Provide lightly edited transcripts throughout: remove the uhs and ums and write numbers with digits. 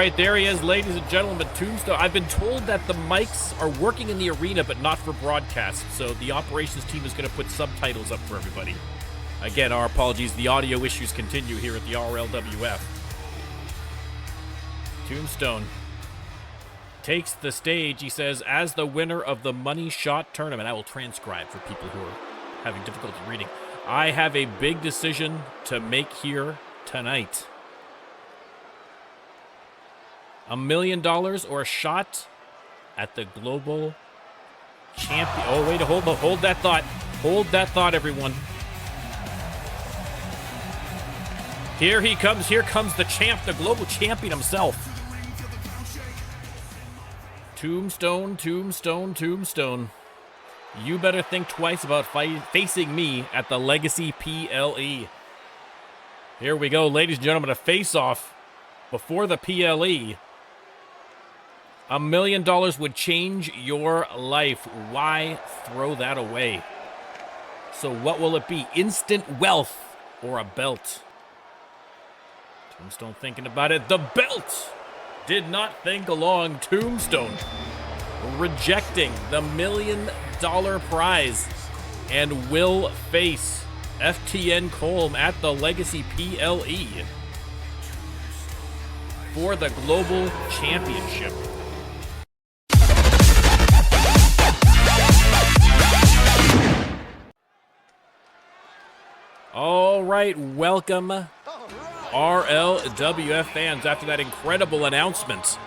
right, there he is, ladies and gentlemen, Tombstone. I've been told that the mics are working in the arena, but not for broadcast, so the operations team is going to put subtitles up for everybody. Again, our apologies. The audio issues continue here at the RLWF. Tombstone takes the stage. He says, as the winner of the Money Shot tournament, I will transcribe for people who are having difficulty reading. I have a big decision to make here tonight. $1 million or a shot at the global champion. Oh, wait, hold that thought. Hold that thought, everyone. Here he comes. Here comes the champ, the global champion himself. Tombstone, Tombstone, Tombstone. You better think twice about facing me at the Legacy PLE. Here we go, ladies and gentlemen, a face-off before the PLE. $1 million would change your life. Why throw that away? So what will it be? Instant wealth or a belt? Tombstone thinking about it. The belt! Did not think along. Tombstone rejecting the $1 million prize and will face FTN Colm at the Legacy PLE for the Global Championship. All right, welcome RLWF fans. After that incredible announcement,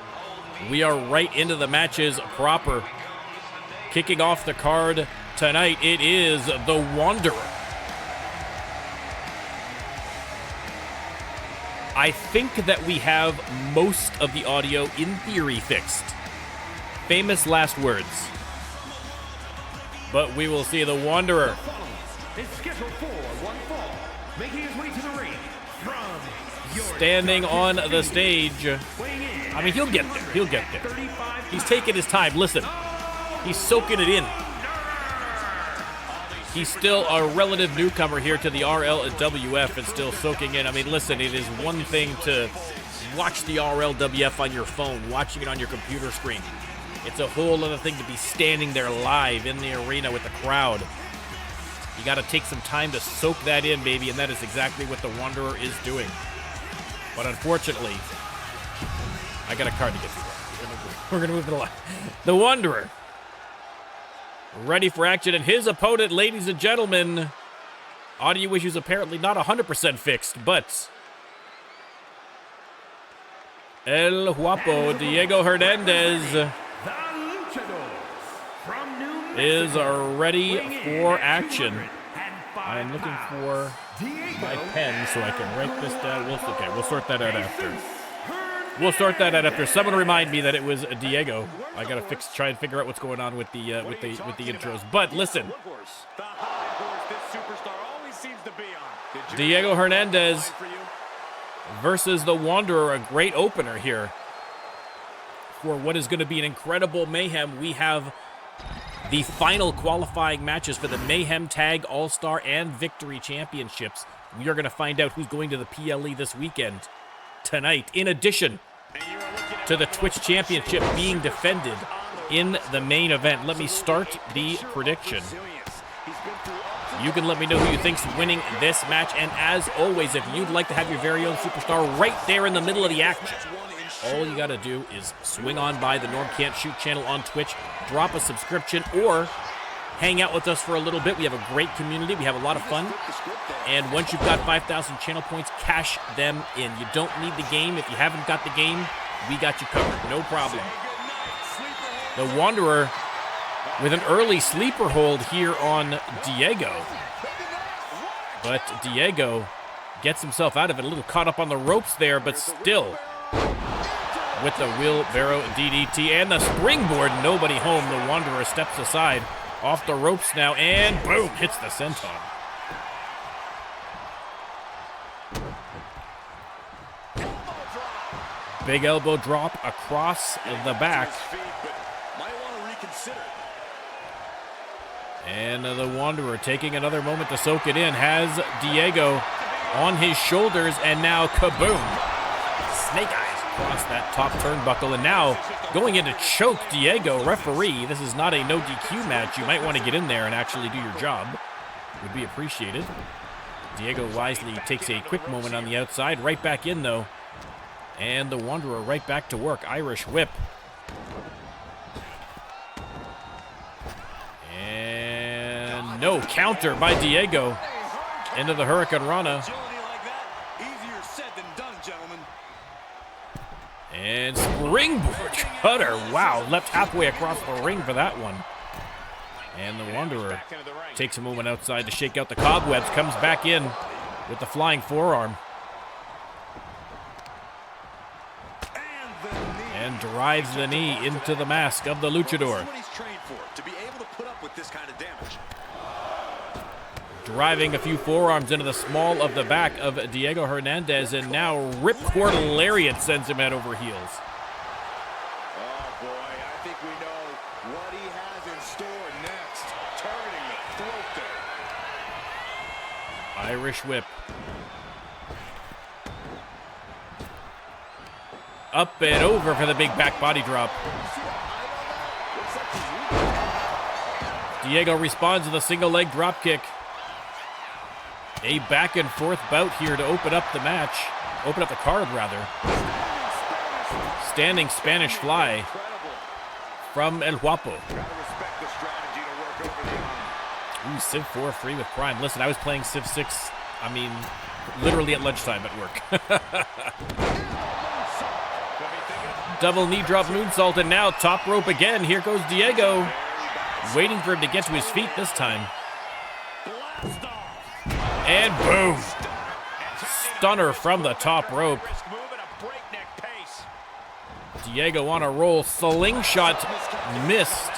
we are right into the matches proper. Kicking off the card tonight, it is the Wanderer. I think that we have most of the audio in theory fixed. Famous last words. But we will see the Wanderer. Is scheduled for one fall, making his way to the ring from standing on the stage. I mean, he'll get there. He'll get there. He's taking his time. Listen, he's soaking it in. He's still a relative newcomer here to the RLWF and still soaking in. I mean, listen, it is one thing to watch the RLWF on your phone, watching it on your computer screen. It's a whole other thing to be standing there live in the arena with the crowd. You got to take some time to soak that in, baby, and that is exactly what the Wanderer is doing. But unfortunately, I got a card to get through. We're going to move it along. The Wanderer, ready for action, and his opponent, ladies and gentlemen, audio issues apparently not 100% fixed, but El Guapo, Diego Hernandez, is ready for action. I am looking for my pen so I can write this down. We'll sort that out after. We'll sort that out after. Someone remind me that it was Diego. I gotta try and figure out what's going on with the intros. But listen, Diego Hernandez versus the Wanderer, a great opener here for what is going to be an incredible mayhem. We have the final qualifying matches for the Mayhem Tag, All-Star, and Victory Championships. We are going to find out who's going to the PLE this weekend, tonight, in addition to the Twitch Championship being defended in the main event. Let me start the prediction. You can let me know who you think's winning this match, and as always, if you'd like to have your very own superstar right there in the middle of the action, all you got to do is swing on by the NormCantShoot channel on Twitch, drop a subscription, or hang out with us for a little bit. We have a great community. We have a lot of fun. And once you've got 5,000 channel points, cash them in. You don't need the game. If you haven't got the game, we got you covered. No problem. The Wanderer with an early sleeper hold here on Diego. But Diego gets himself out of it. A little caught up on the ropes there, but still with the wheelbarrow DDT and the springboard, nobody home. The Wanderer steps aside off the ropes now, and boom, hits the senton. Big elbow drop across the back. And the Wanderer taking another moment to soak it in, has Diego on his shoulders, and now kaboom. Snake eyes. across that top turnbuckle. And now going into choke Diego, referee. This is not a no DQ match. You might want to get in there and actually do your job. Would be appreciated. Diego wisely takes a quick moment on the outside. Right back in, though. And the Wanderer right back to work. Irish whip. And no, counter by Diego. Into the Hurricane Rana. And springboard cutter. Wow, left halfway across the ring for that one. And the Wanderer takes a moment outside to shake out the cobwebs. Comes back in with the flying forearm. And drives the knee into the mask of the luchador. Driving a few forearms into the small of the back of Diego Hernandez, and now ripcord lariat sends him head over heels. Oh boy, I think we know what he has in store next. Targeting the throat there. Irish whip. Up and over for the big back body drop. Diego responds with a single leg drop kick. A back and forth bout here to open up the match. Open up the card, rather. Standing Spanish fly from El Guapo. Ooh, Civ 4 free with Prime. Listen, I was playing Civ 6, I mean, literally at lunchtime at work. Double knee drop moonsault, and now top rope again. Here goes Diego. Waiting for him to get to his feet this time. And boom. Stunner from the top rope. Diego on a roll. Slingshot missed.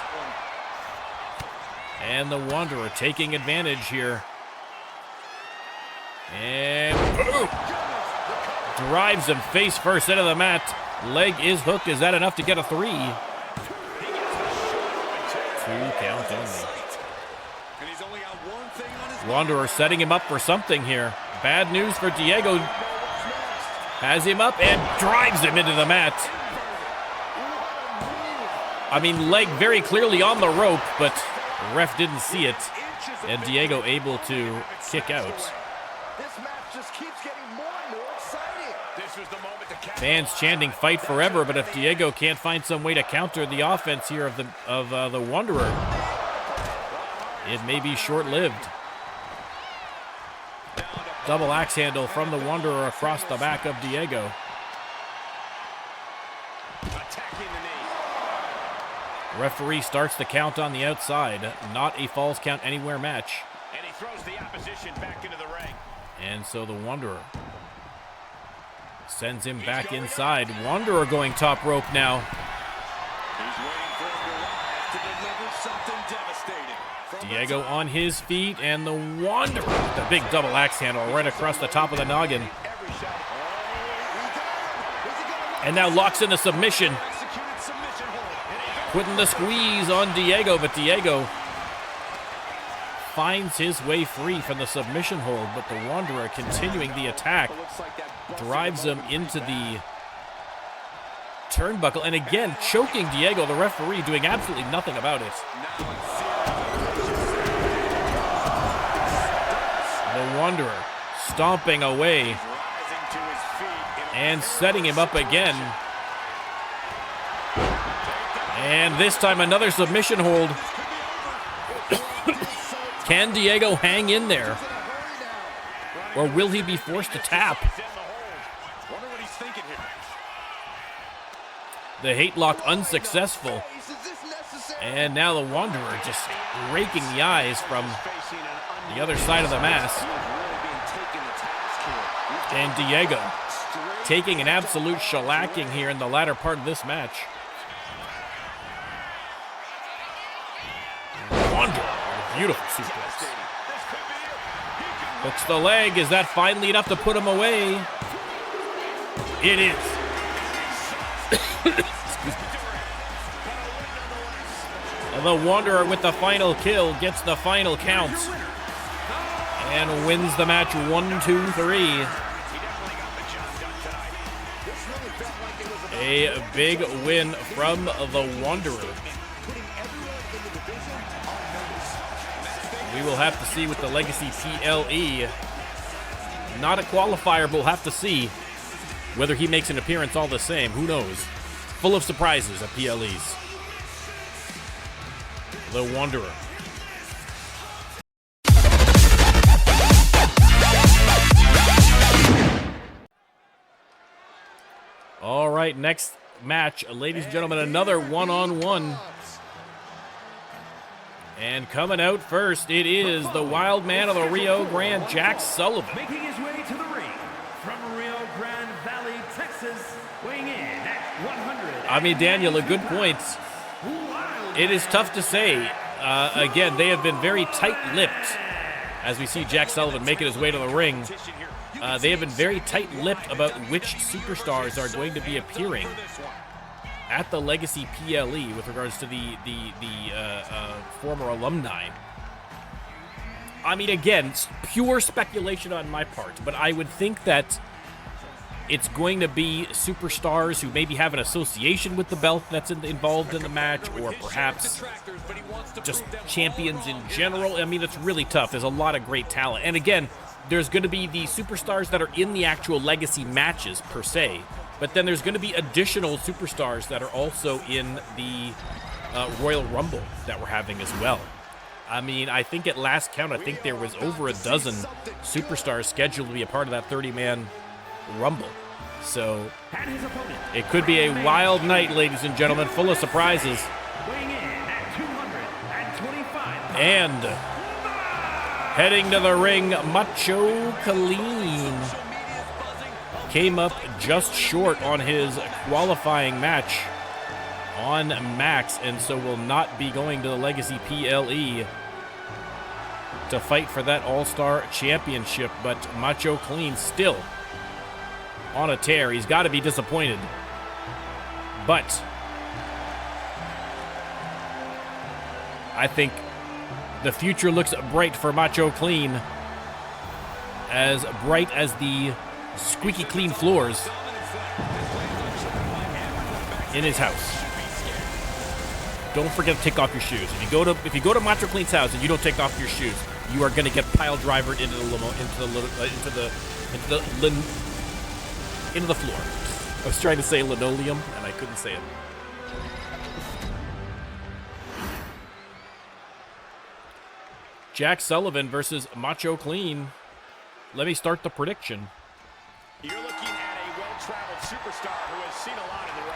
And the Wanderer taking advantage here. And boom. Drives him face first into the mat. Leg is hooked. Is that enough to get a 3? 2 count only. Wanderer setting him up for something here. Bad news for Diego. Has him up and drives him into the mat. I mean, leg very clearly on the rope, but the ref didn't see it. And Diego able to kick out. Fans chanting "fight forever," but if Diego can't find some way to counter the offense here of the Wanderer, it may be short-lived. Double axe handle from the Wanderer across the back of Diego. Referee starts the count on the outside. Not a falls count anywhere match. And he throws the opposition back into the ring. And so the Wanderer sends him back inside. Wanderer going top rope now. He's waiting for Goliath to deliver something devastating. Diego on his feet, and the Wanderer, the big double axe handle right across the top of the noggin. And now locks in a submission. Putting the squeeze on Diego, but Diego finds his way free from the submission hold, but the Wanderer continuing the attack. Drives him into the turnbuckle, and again, choking Diego, the referee doing absolutely nothing about it. The Wanderer stomping away and setting him up again. And this time another submission hold. Can Diego hang in there? Or will he be forced to tap? The hate lock unsuccessful. And now the Wanderer just raking the eyes from the other side of the mask. And Diego taking an absolute shellacking here in the latter part of this match. Wanderer, beautiful suplex. Hooks the leg. Is that finally enough to put him away? It is. The Wanderer with the final kill gets the final count and wins the match 1, 2, 3. A big win from the Wanderer. We will have to see with the Legacy PLE. Not a qualifier, but we'll have to see whether he makes an appearance all the same. Who knows? Full of surprises at PLEs. The Wanderer. All right, next match, ladies and gentlemen, another one-on-one. And coming out first, it is the wild man of the Rio Grande, Jack Sullivan. Making his way to the ring from Rio Grande Valley, Texas, weighing in at 100. I mean, Daniel, a good point. It is tough to say. Again, they have been very tight-lipped as we see Jack Sullivan making his way to the ring. They have been very tight-lipped about which superstars are going to be appearing at the Legacy PLE with regards to the former alumni. I mean, again, pure speculation on my part, but I would think that it's going to be superstars who maybe have an association with the belt that's involved in the match, or perhaps just champions in general. I mean, it's really tough. There's a lot of great talent. And again, there's going to be the superstars that are in the actual Legacy matches, per se. But then there's going to be additional superstars that are also in the Royal Rumble that we're having as well. I mean, I think at last count, I think there was over a dozen superstars scheduled to be a part of that 30-man Rumble. So it could be a wild night, ladies and gentlemen, full of surprises. And heading to the ring, Macho Kail came up just short on his qualifying match on Max, and so will not be going to the Legacy PLE to fight for that All-Star Championship. But Macho Kail still on a tear. He's got to be disappointed. But I think the future looks bright for Macho Kail, as bright as the squeaky clean floors in his house. Don't forget to take off your shoes. If you go to Macho Kail's house and you don't take off your shoes, you are going to get pile drivered into the floor. I was trying to say linoleum and I couldn't say it. Jack Sullivan versus Macho Kail. Let me start the prediction. You're looking at a well-traveled superstar who has seen a lot in the ring.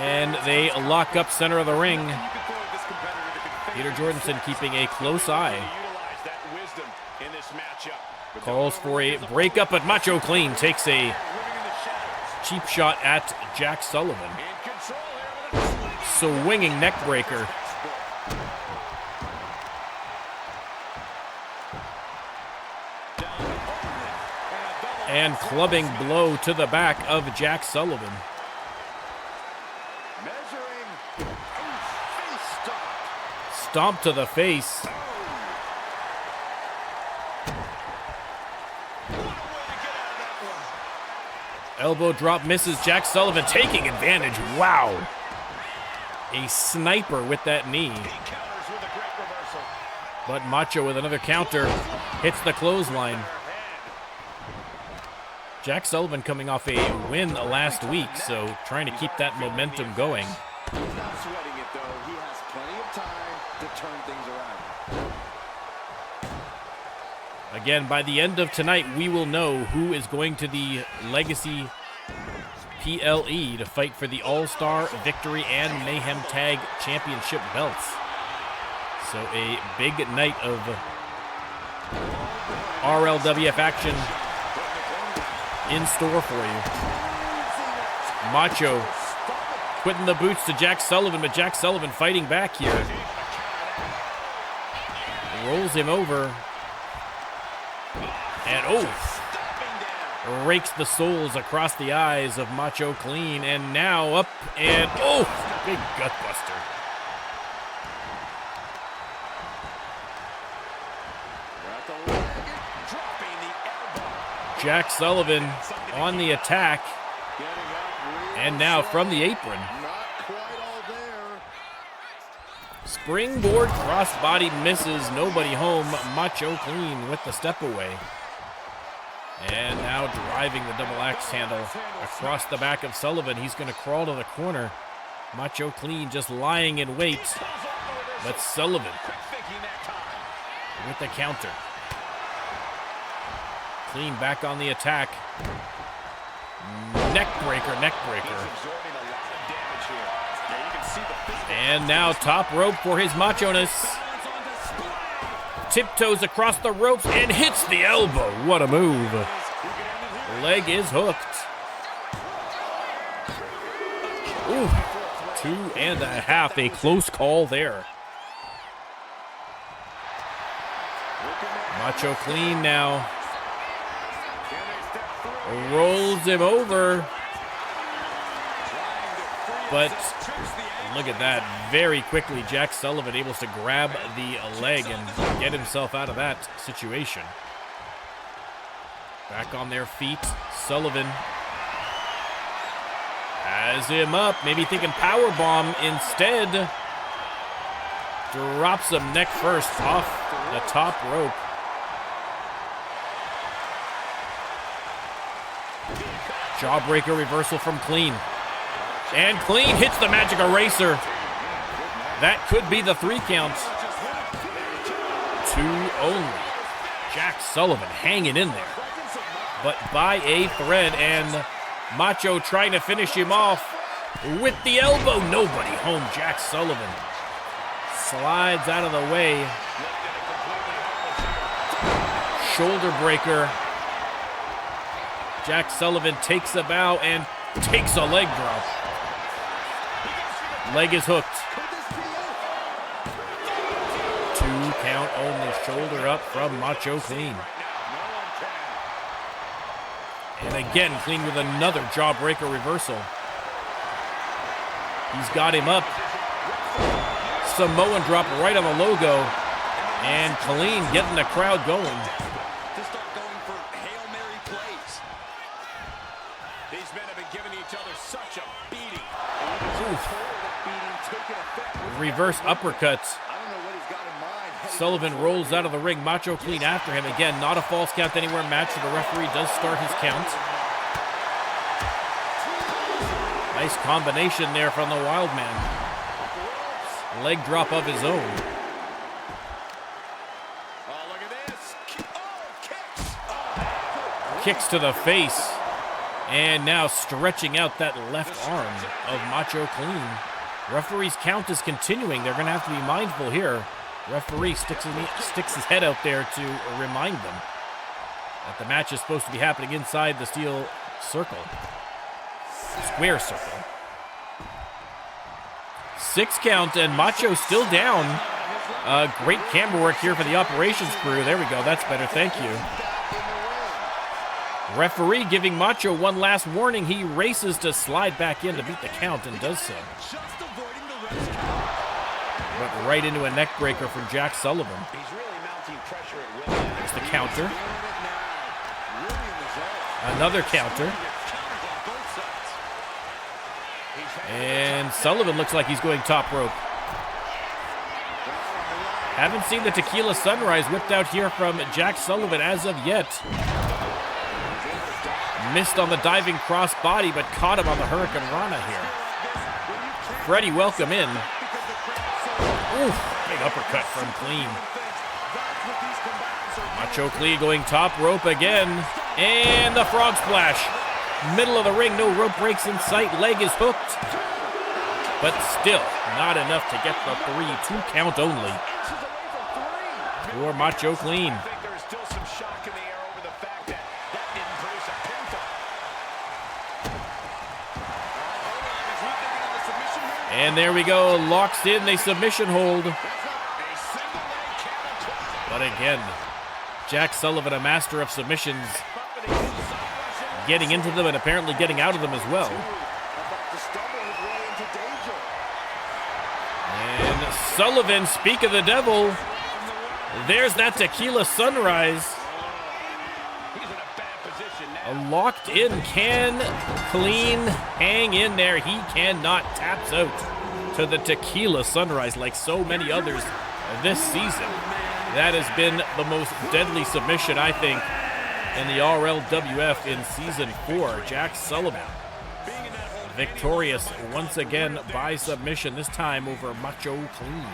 And they lock up center of the ring. Peter Jordanson keeping a close eye. Calls for a breakup, but Macho Kail takes a cheap shot at Jack Sullivan. Swinging neck breaker. And clubbing blow to the back of Jack Sullivan. Stomp to the face. Elbow drop misses. Jack Sullivan taking advantage. Wow. A sniper with that knee. But Macho with another counter hits the clothesline. Jack Sullivan coming off a win last week, so trying to keep that momentum going. He's not sweating it, though. He has plenty of time to turn things around. Again, by the end of tonight, we will know who is going to the Legacy PLE to fight for the All-Star, Victory, and Mayhem Tag Championship belts. So a big night of RLWF action in store for you. Macho putting the boots to Jack Sullivan, but Jack Sullivan fighting back here. Rolls him over. And rakes the soles across the eyes of Macho Kail. And now up and big gutbuster. Jack Sullivan on the attack. And now from the apron. Not quite all there. Springboard crossbody misses. Nobody home. Macho Clean with the step away. And now driving the double axe handle across the back of Sullivan. He's going to crawl to the corner. Macho Clean just lying in wait. But Sullivan with the counter. Clean back on the attack. Neck breaker, neck breaker. And now top rope for his macho-ness. Tiptoes across the ropes and hits the elbow. What a move. Leg is hooked. Ooh, 2.5. A close call there. Macho Clean now. Rolls him over. But look at that. Very quickly, Jack Sullivan able to grab the leg and get himself out of that situation. Back on their feet. Sullivan has him up. Maybe thinking powerbomb instead. Drops him neck first off the top rope. Jawbreaker reversal from Clean. And Clean hits the magic eraser. That could be the 3 count. 2 only. Jack Sullivan hanging in there. But by a thread, and Macho trying to finish him off with the elbow. Nobody home. Jack Sullivan slides out of the way. Shoulder breaker. Jack Sullivan takes a bow and takes a leg drop. Leg is hooked. 2 count only. Shoulder up from Macho Clean. And again, Clean with another jawbreaker reversal. He's got him up. Samoan drop right on the logo. And Clean getting the crowd going. Reverse uppercuts. Sullivan rolls out of the ring. Macho Clean after him. Again, not a false count anywhere match, so the referee does start his count. Nice combination there from the Wild Man. Leg drop of his own. Kicks to the face. And now stretching out that left arm of Macho Clean. Referee's count is continuing. They're going to have to be mindful here. Referee sticks his head out there to remind them that the match is supposed to be happening inside the steel circle. Square circle. 6 count, and Macho still down. Great camera work here for the operations crew. There we go. That's better. Thank you. Referee giving Macho one last warning. He races to slide back in to beat the count and does so. But right into a neck breaker from Jack Sullivan. There's the counter. Another counter. And Sullivan looks like he's going top rope. Haven't seen the Tequila Sunrise whipped out here from Jack Sullivan as of yet. Missed on the diving crossbody, but caught him on the Hurricane Rana here. Freddie, welcome in. Oof, big uppercut from Clean. Macho Clean going top rope again. And the frog splash. Middle of the ring, no rope breaks in sight. Leg is hooked. But still, not enough to get the 3. 2 count only. For Macho Clean. And there we go, locks in, they submission hold. But again, Jack Sullivan, a master of submissions, getting into them and apparently getting out of them as well. And Sullivan, speak of the devil, there's that Tequila Sunrise. Locked in. Can Clean hang in there? He cannot. Taps out to the Tequila Sunrise like so many others this season. That has been the most deadly submission, I think, in the RLWF in Season 4. Jack Sullivan victorious once again by submission, this time over Macho Clean.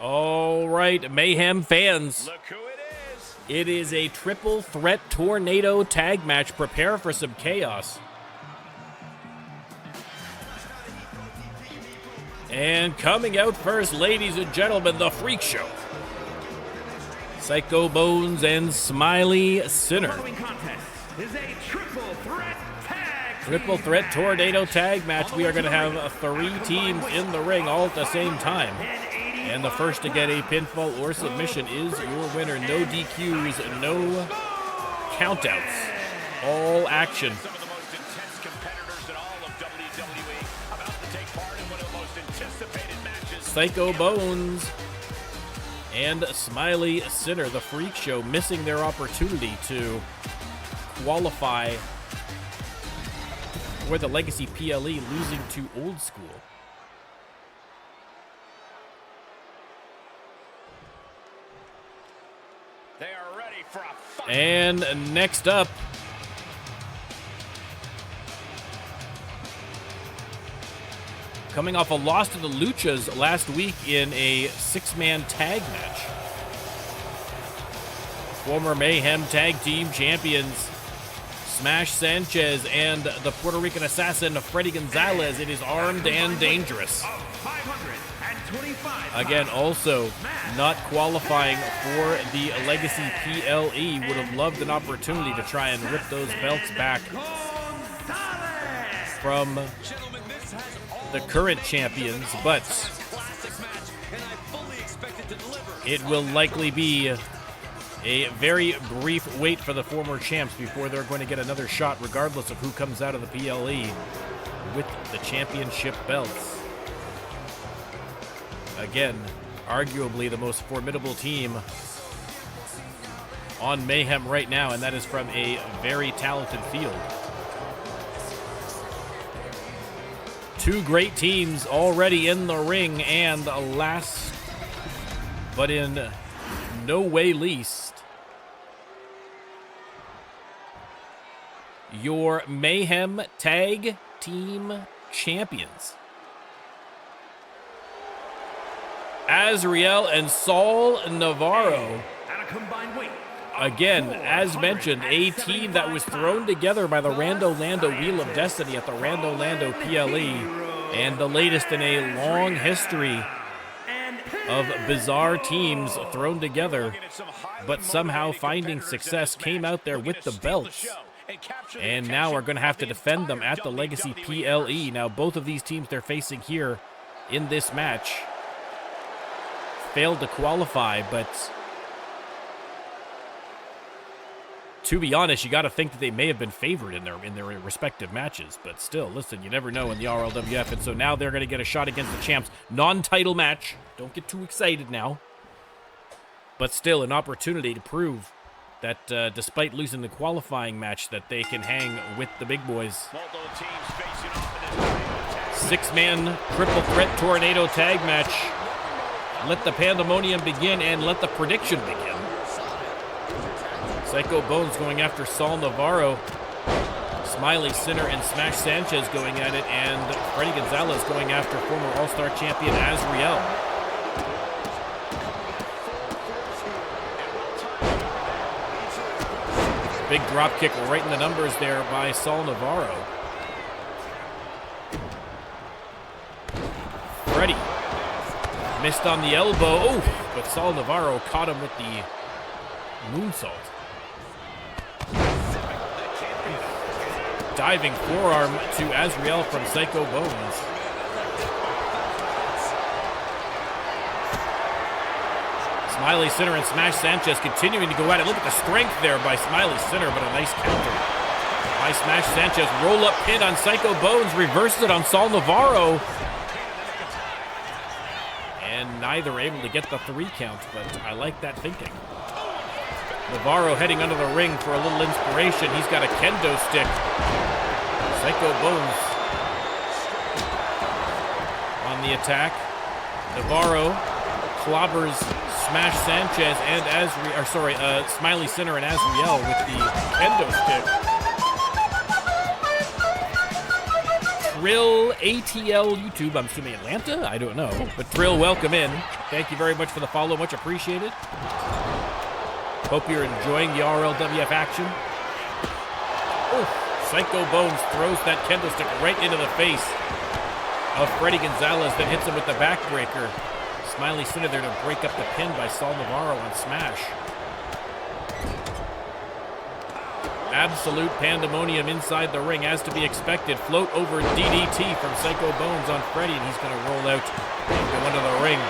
All right, Mayhem fans. Look who it is. It is a triple threat tornado tag match. Prepare for some chaos. And coming out first, ladies and gentlemen, the Freak Show. Psycho Bones and Smiley Sinner. The following contest is a triple threat tag. Triple threat tornado tag match. We are going to have 3 teams in the ring all at the same time. And the first to get a pinfall or submission is your winner. No DQs, no countouts. All action. Some of the most intense competitors in all of WWE about to take part in one of the most anticipated matches. Psycho Bones and Smiley Sinner, the Freak Show, missing their opportunity to qualify for the Legacy PLE, losing to Old School. They are ready for a fight. And next up, coming off a loss to the Luchas last week in a 6-man tag match. Former Mayhem Tag Team Champions Smash Sanchez and the Puerto Rican assassin Freddy Gonzalez. It is Armed and Dangerous. Again, also not qualifying for the Legacy PLE. Would have loved an opportunity to try and rip those belts back from the current champions, but it will likely be a very brief wait for the former champs before they're going to get another shot, regardless of who comes out of the PLE with the championship belts. Again, arguably the most formidable team on Mayhem right now, and that is from a very talented field. 2 great teams already in the ring, and last but in no way least, your Mayhem Tag Team Champions. Azareal and Saul Navarro. At a combined weight. Again, as mentioned, a team that was thrown together by the Rando Lando Wheel of Destiny at the Rando Lando PLE, and the latest in a long history of bizarre teams thrown together, but somehow finding success, came out there with the belts, and now are going to have to defend them at the Legacy PLE. Now, both of these teams they're facing here in this match failed to qualify, but to be honest, you got to think that they may have been favored in their respective matches. But still, listen, you never know in the RLWF, and so now they're going to get a shot against the champs. Non-title match. Don't get too excited now. But still, an opportunity to prove that despite losing the qualifying match, that they can hang with the big boys. 6-man triple threat tornado tag match. Let the pandemonium begin and let the prediction begin. Psycho Bones going after Saul Navarro. Smiley Sinner and Smash Sanchez going at it, and Freddy Gonzalez going after former All-Star champion Azareal. Big drop kick right in the numbers there by Saul Navarro. Freddy missed on the elbow. Oh, but Saul Navarro caught him with the moonsault. Diving forearm to Azareal from Psycho Bones. Smiley Sinner and Smash Sanchez continuing to go at it. Look at the strength there by Smiley Sinner, but a nice counter by Smash Sanchez. Roll-up pin on Psycho Bones, reverses it on Saul Navarro. neither able to get the 3 count, but I like that thinking. Navarro heading under the ring for a little inspiration. He's got a kendo stick. Psycho Bones on the attack. Navarro clobbers Smash Sanchez and Smiley Sinner and Azareal with the kendo stick. Trill ATL YouTube, I'm assuming Atlanta? I don't know. But Trill, welcome in. Thank you very much for the follow, much appreciated. Hope you're enjoying the RLWF action. Oof. Psycho Bones throws that kendo stick right into the face of Freddy Gonzalez, then hits him with the backbreaker. Smiley Sinner there to break up the pin by Saul Navarro on Smash. Absolute pandemonium inside the ring, as to be expected. Float over DDT from Psycho Bones on Freddy, and he's going to roll out and go into the ring.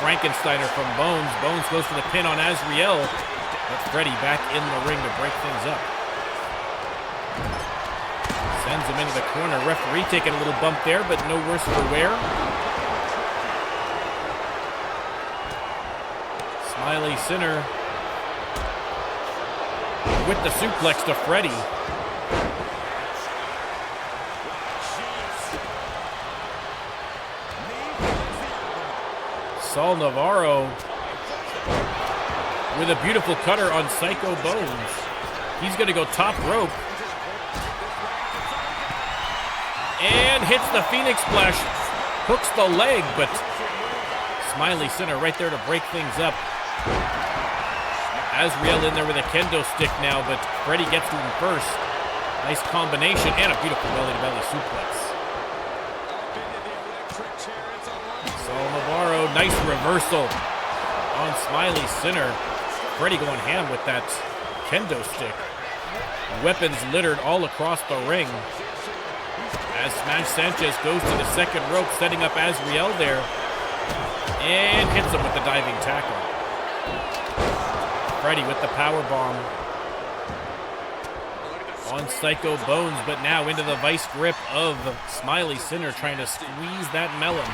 Frankensteiner from Bones. Bones goes for the pin on Azareal, but Freddy back in the ring to break things up. Sends him into the corner. Referee taking a little bump there, but no worse for wear. Smiley Sinner with the suplex to Freddy. Saul Navarro with a beautiful cutter on Psycho Bones. He's going to go top rope. And hits the Phoenix Splash. Hooks the leg, but Smiley Sinner right there to break things up. Azareal in there with a kendo stick now, but Freddy gets to him first. Nice combination and a beautiful belly-to-belly suplex. Saul Navarro, nice reversal on Smiley Sinner. Freddy going ham with that kendo stick. Weapons littered all across the ring. As Smash Sanchez goes to the second rope, setting up Azareal there. And hits him with the diving tackle. Freddy with the power bomb on Psycho Bones, but now into the vice grip of Smiley Sinner, trying to squeeze that melon.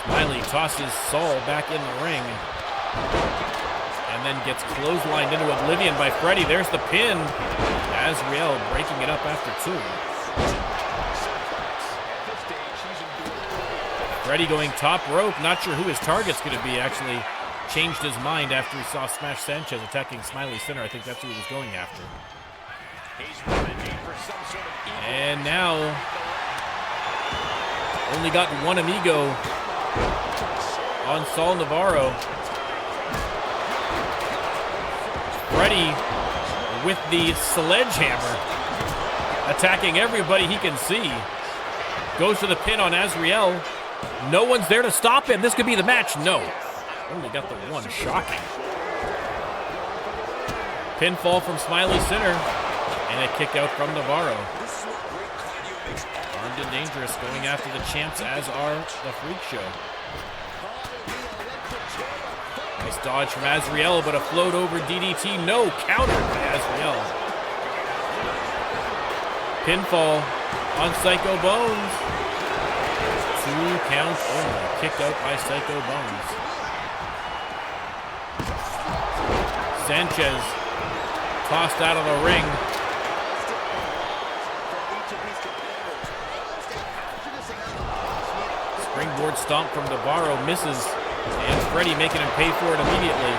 Smiley tosses Saul back in the ring, and then gets clotheslined into oblivion by Freddy. There's the pin. Azareal breaking it up after 2. Freddy going top rope. Not sure who his target's going to be. Actually changed his mind after he saw Smash Sanchez attacking Smiley Sinner. I think that's who he was going after. And now only got one amigo on Saul Navarro. Freddy with the sledgehammer, attacking everybody he can see. Goes to the pin on Azareal. No one's there to stop him. This could be the match. No. Only got the one. Shocking. Pinfall from Smiley Sinner. And a kick out from Navarro. Armed and dangerous, going after the champs, as are the Freak Show. Nice dodge from Azareal, but a float over DDT. No, countered by Azareal. Pinfall on Psycho Bones. 2 counts only. Kicked out by Psycho Bones. Sanchez tossed out of the ring. Springboard stomp from Navarro misses, and Freddy making him pay for it immediately.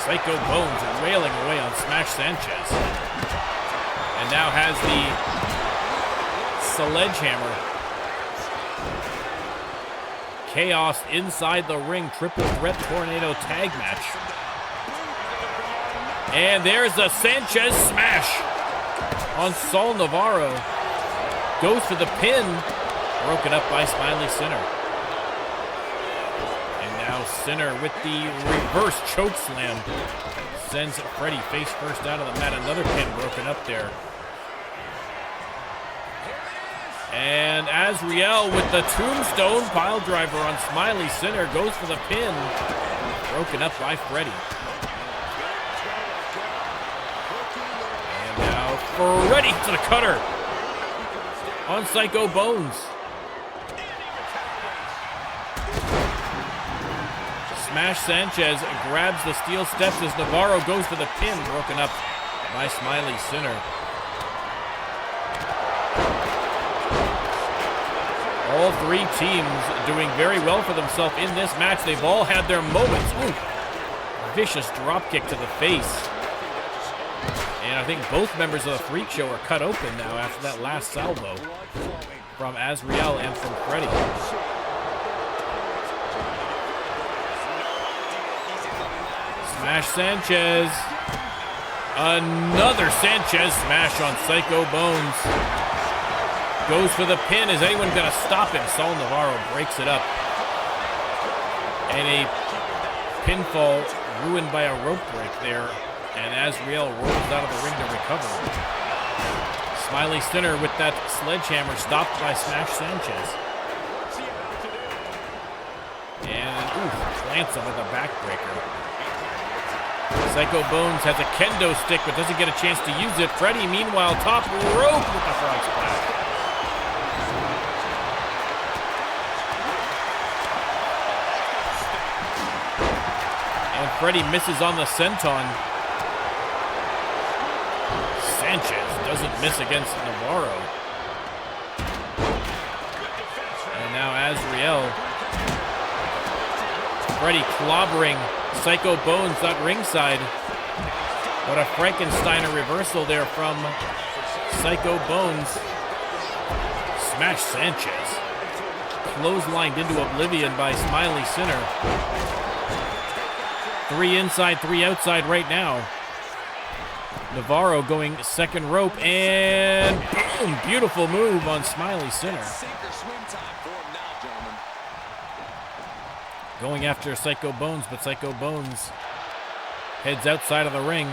Psycho Bones wailing away on Smash Sanchez. And now has the sledgehammer. Chaos inside the ring. Triple threat tornado tag match. And there's a Sanchez smash on Saul Navarro. Goes for the pin. Broken up by Smiley Sinner. And now Sinner with the reverse choke slam. Sends Freddy face first out of the mat. Another pin broken up there. And Azareal with the tombstone pile driver on Smiley Sinner. Goes for the pin. Broken up by Freddy. Freddy to the cutter on Psycho Bones. Smash Sanchez grabs the steel steps as Navarro goes for the pin, broken up by Smiley Sinner. All three teams doing very well for themselves in this match. They've all had their moments. Ooh, vicious drop kick to the face. And I think both members of the Freak Show are cut open now after that last salvo from Azareal and from Freddy. Smash Sanchez. Another Sanchez smash on Psycho Bones. Goes for the pin. Is anyone going to stop him? Saul Navarro breaks it up. And a pinfall ruined by a rope break there. And Azareal rolls out of the ring to recover. Smiley Sinner with that sledgehammer stopped by Smash Sanchez. And, plants him with a backbreaker. Psycho Bones has a kendo stick but doesn't get a chance to use it. Freddy, meanwhile, top rope with the frog splash. And Freddy misses on the senton. Sanchez doesn't miss against Navarro. And now Azareal. Freddy clobbering Psycho Bones at ringside. But a Frankensteiner reversal there from Psycho Bones. Smash Sanchez. Clotheslined into oblivion by Smiley Sinner. 3 inside, 3 outside right now. Navarro going second rope, and boom, beautiful move on Smiley Sinner. Going after Psycho Bones, but Psycho Bones heads outside of the ring.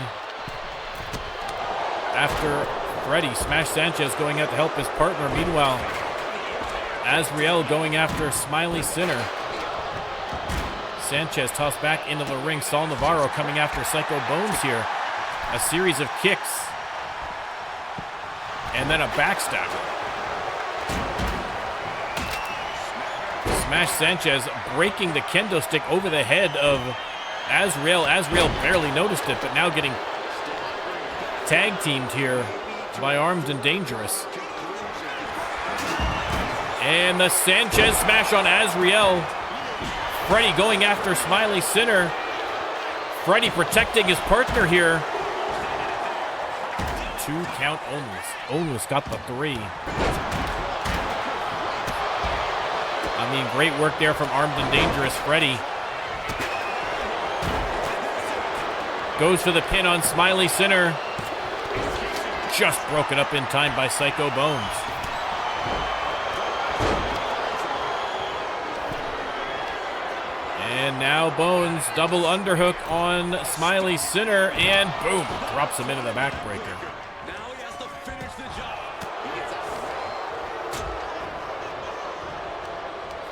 After Freddy, Smash Sanchez going out to help his partner. Meanwhile, Azareal going after Smiley Sinner. Sanchez tossed back into the ring. Saul Navarro coming after Psycho Bones here. A series of kicks. And then a backstabber. Smash Sanchez breaking the kendo stick over the head of Azareal. Azareal barely noticed it, but now getting tag teamed here by Armed and Dangerous. And the Sanchez smash on Azareal. Freddy going after Smiley Sinner. Freddy protecting his partner here. 2 count Onus got the 3. I mean, great work there from Armed and Dangerous. Freddy goes for the pin on Smiley Sinner. Just broken up in time by Psycho Bones. And now Bones double underhook on Smiley Sinner, and boom, drops him into the backbreaker.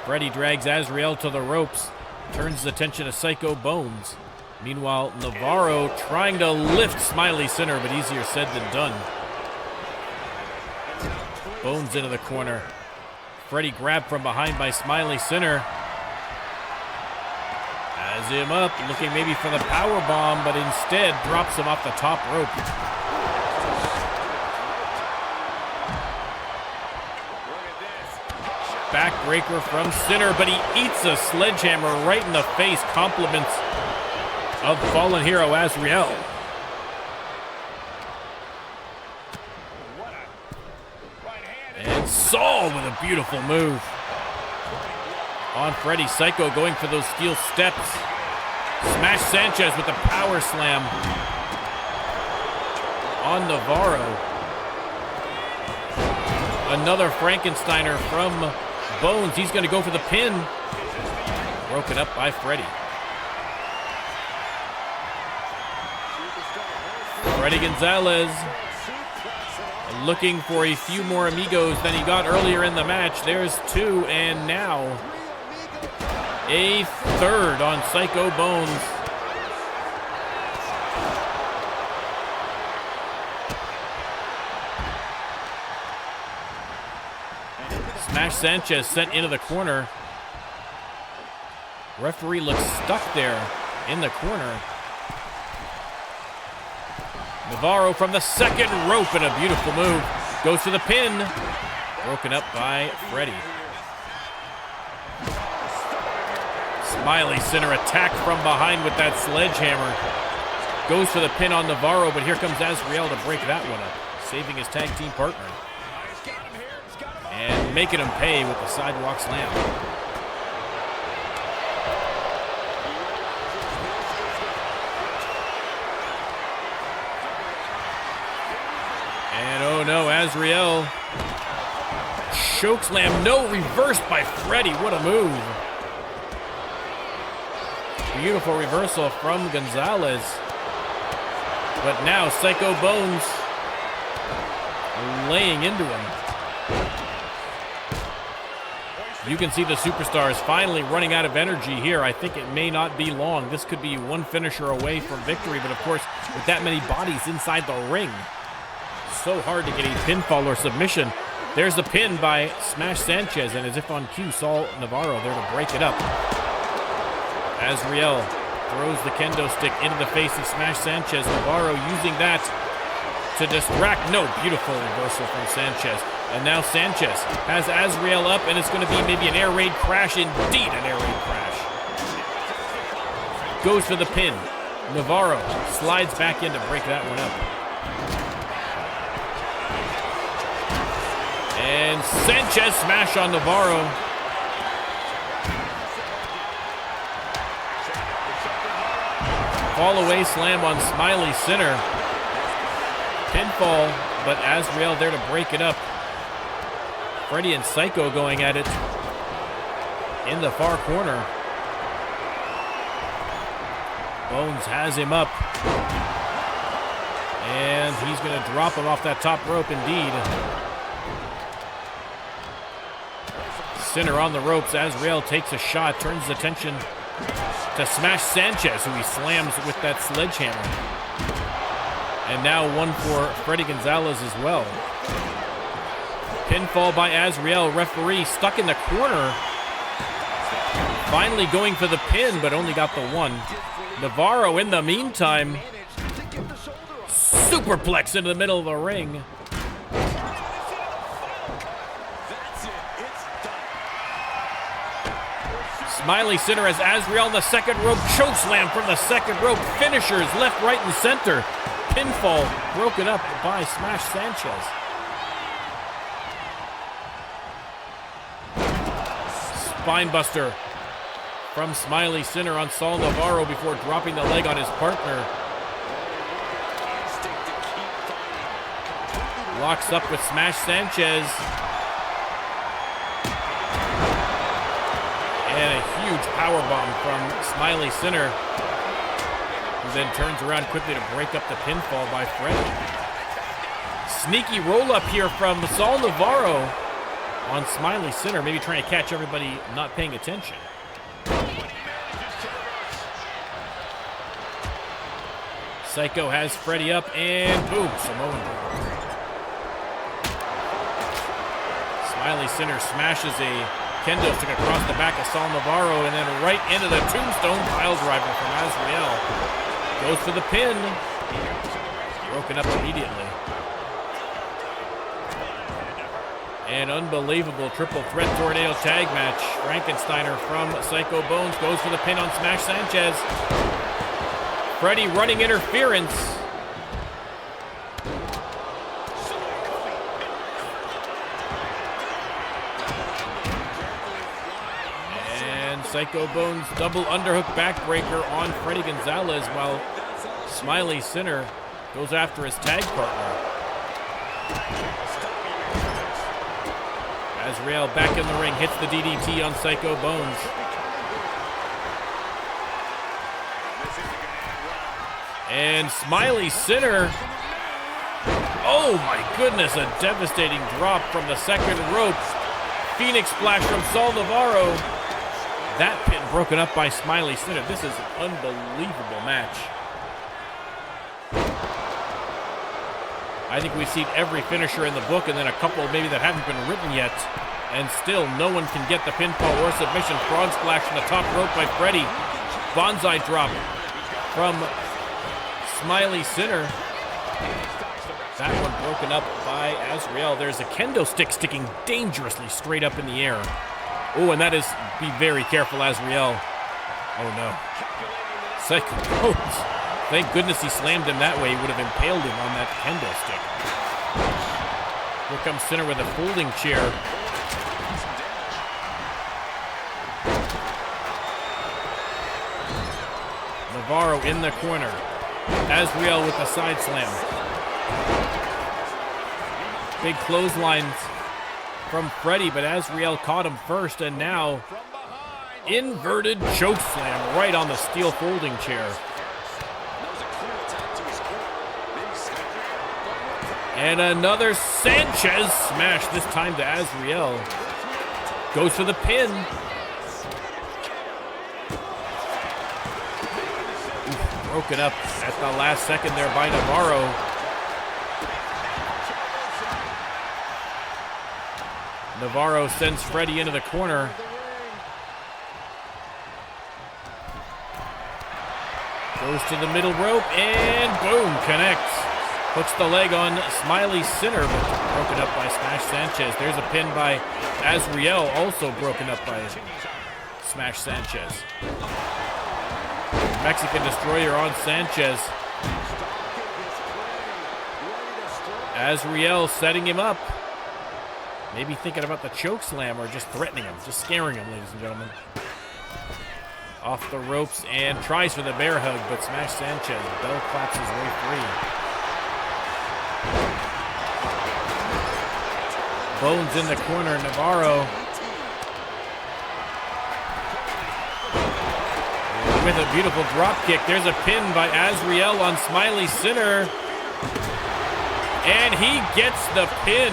Freddy drags Azareal to the ropes, turns his attention to Psycho Bones. Meanwhile, Navarro trying to lift Smiley Sinner, but easier said than done. Bones into the corner. Freddy grabbed from behind by Smiley Sinner. Has him up, looking maybe for the power bomb, but instead drops him off the top rope. Backbreaker from Sinner, but he eats a sledgehammer right in the face. Compliments of fallen hero Azareal. And Saul with a beautiful move on Freddy. Psycho going for those steel steps. Smash Sanchez with a power slam on Navarro. Another Frankensteiner from Bones. He's going to go for the pin. Broken up by Freddy. Freddy Gonzalez looking for a few more amigos than he got earlier in the match. There's 2, and now a 3rd on Psycho Bones. Smash Sanchez sent into the corner. Referee looks stuck there in the corner. Navarro from the second rope in a beautiful move. Goes to the pin. Broken up by Freddie. Smiley Center attack from behind with that sledgehammer. Goes for the pin on Navarro, but here comes Azareal to break that one up, saving his tag team partner. And making him pay with the sidewalk slam. And oh no, Azareal. Chokeslam, no, reversed by Freddie. What a move. Beautiful reversal from Gonzalez. But now Psycho Bones laying into him. You can see the superstars finally running out of energy here. I think it may not be long. This could be one finisher away from victory, but of course, with that many bodies inside the ring, so hard to get a pinfall or submission. There's the pin by Smash Sanchez, and as if on cue, Saul Navarro there to break it up. Azareal throws the kendo stick into the face of Smash Sanchez. Navarro using that to distract. No, beautiful reversal from Sanchez. And now Sanchez has Azareal up, and it's going to be maybe an air raid crash. Indeed, an air raid crash. Goes for the pin. Navarro slides back in to break that one up. And Sanchez smash on Navarro. Fall away slam on Smiley Center. Pinfall, but Azareal there to break it up. Freddie and Psycho going at it in the far corner. Bones has him up. And he's going to drop him off that top rope indeed. Center on the ropes. Azareal takes a shot, turns his attention to Smash Sanchez, who he slams with that sledgehammer. And now one for Freddie Gonzalez as well. Pinfall by Azareal. Referee stuck in the corner. Finally going for the pin, but only got the one. Navarro in the meantime. Superplex into the middle of the ring. Smiley Center as Azareal in the second rope. Chokeslam from the second rope. Finishers left, right, and center. Pinfall broken up by Smash Sanchez. Spinebuster from Smiley Center on Saul Navarro before dropping the leg on his partner. Locks up with Smash Sanchez. And a huge powerbomb from Smiley Center, who then turns around quickly to break up the pinfall by Freddie. Sneaky roll-up here from Saul Navarro on Smiley Center, maybe trying to catch everybody not paying attention. Psycho has Freddie up, and boom, Samoan drop. Smiley Center smashes a kendo stick across the back of Saul Navarro, and then right into the tombstone pile driver from Azareal. Goes for the pin. Broken up immediately. An unbelievable triple threat tornado tag match. Frankensteiner from Psycho Bones goes for the pin on Smash Sanchez. Freddie running interference. Psycho Bones double underhook backbreaker on Freddie Gonzalez while Smiley Center goes after his tag partner. Azareal back in the ring, hits the DDT on Psycho Bones. And Smiley Center, oh my goodness, a devastating drop from the second rope. Phoenix splash from Saul Navarro. That pin broken up by Smiley Center. This is an unbelievable match. I think we've seen every finisher in the book, and then a couple maybe that haven't been written yet. And still, no one can get the pinfall or submission. Frog splash from the top rope by Freddy. Bonsai drop from Smiley Sinner. That one broken up by Azareal. There's a kendo stick sticking dangerously straight up in the air. Oh, and that is, be very careful, Azareal. Oh no. Psycho Rose. Thank goodness he slammed him that way. He would have impaled him on that kendo stick. Here comes Sinner with a folding chair. Navarro in the corner. Azareal with the side slam. Big clotheslines from Freddy, but Azareal caught him first, and now inverted choke slam right on the steel folding chair. And another Sanchez smash, this time to Azareal. Goes for the pin. Broken up at the last second there by Navarro. Navarro sends Freddy into the corner. Goes to the middle rope and boom, connects. Hooks the leg on Smiley Sinner, but broken up by Smash Sanchez. There's a pin by Azareal, also broken up by Smash Sanchez. Mexican Destroyer on Sanchez. Azareal setting him up. Maybe thinking about the choke slam or just threatening him, just scaring him, ladies and gentlemen. Off the ropes and tries for the bear hug, but Smash Sanchez bell claps his way free. Bones in the corner, Navarro. With a beautiful drop kick. There's a pin by Azareal on Smiley Sinner. And he gets the pin.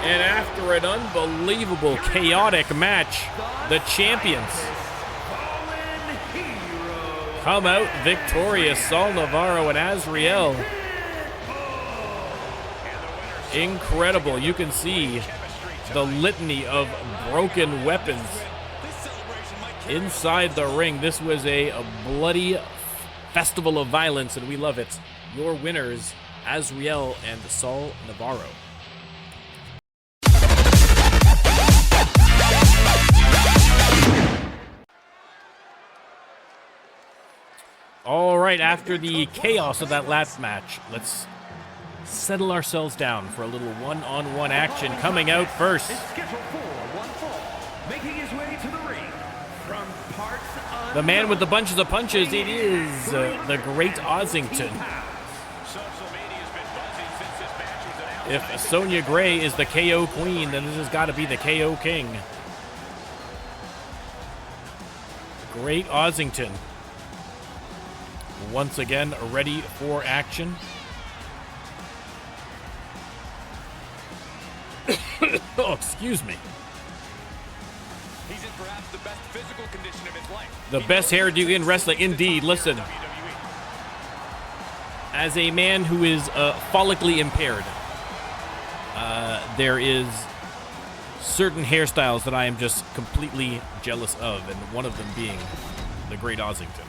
And after an unbelievable, chaotic match, the champions come out victorious. Saul Navarro and Azareal. Incredible. You can see the litany of broken weapons inside the ring. This was a bloody festival of violence, and we love it. Your winners, Azareal and Saul Navarro. All right, after the chaos of that last match, let's settle ourselves down for a little one-on-one action. Coming out first, the man with the bunches of punches, it is the Great Ossington. If Sonya Gray is the KO Queen, then this has got to be the KO King. Great Ossington. Once again, ready for action. Oh, excuse me. He's in perhaps the best physical condition of his life. The best hairdo in wrestling, indeed. Listen, as a man who is follically impaired, there is certain hairstyles that I am just completely jealous of, and one of them being the Great Ossington.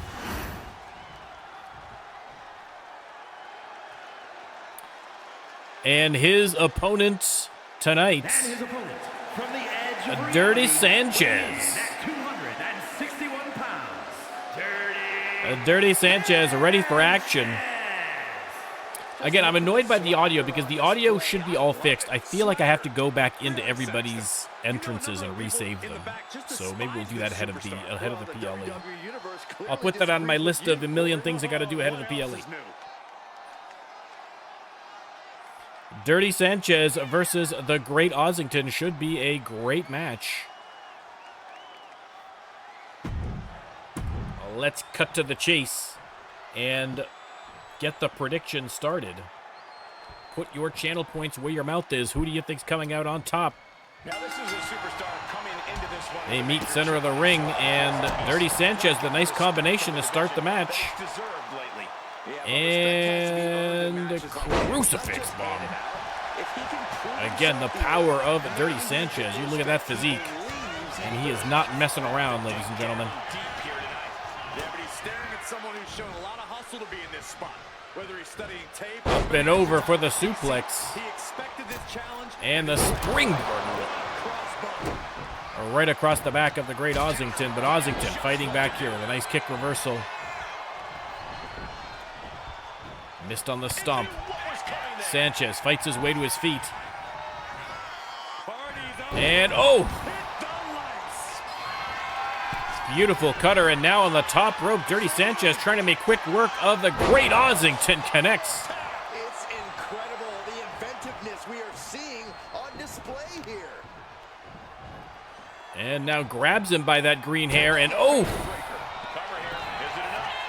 And his opponent tonight, Dirty Sanchez. Dirty Sanchez ready for action. Again, I'm annoyed by the audio because the audio should be all fixed. I feel like I have to go back into everybody's entrances and resave them. So maybe we'll do that ahead of the PLE. I'll put that on my list of a million things I got to do ahead of the PLE. Dirty Sanchez versus the Great Ossington should be a great match. Let's cut to the chase and get the prediction started. Put your channel points where your mouth is. Who do you think's coming out on top? Now this is a superstar coming into this one. They meet center of the ring, and Dirty Sanchez, the nice combination to start the match. And crucifix bomb. Again, the power of Dirty Sanchez. You look at that physique, and he is not messing around, ladies and gentlemen. Up and over for the suplex. And the springboard right across the back of the great Ossington, but Ossington fighting back here with a nice kick reversal. Missed on the stomp. Sanchez fights his way to his feet. And oh! Beautiful cutter, and now on the top rope, Dirty Sanchez trying to make quick work of the great Ossington. Connects. It's incredible, the inventiveness we are seeing on display here. And now grabs him by that green hair, and oh!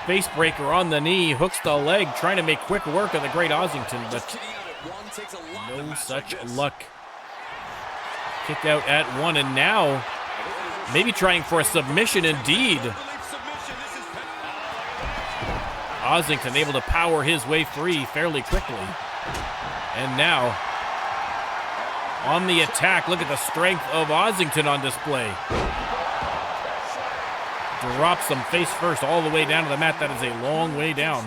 Face breaker on the knee, hooks the leg, trying to make quick work of the great Ossington, but no such luck. Kick out at one, and now maybe trying for a submission indeed. Ossington able to power his way free fairly quickly. And now, on the attack, look at the strength of Ossington on display. Drops him face first all the way down to the mat. That is a long way down.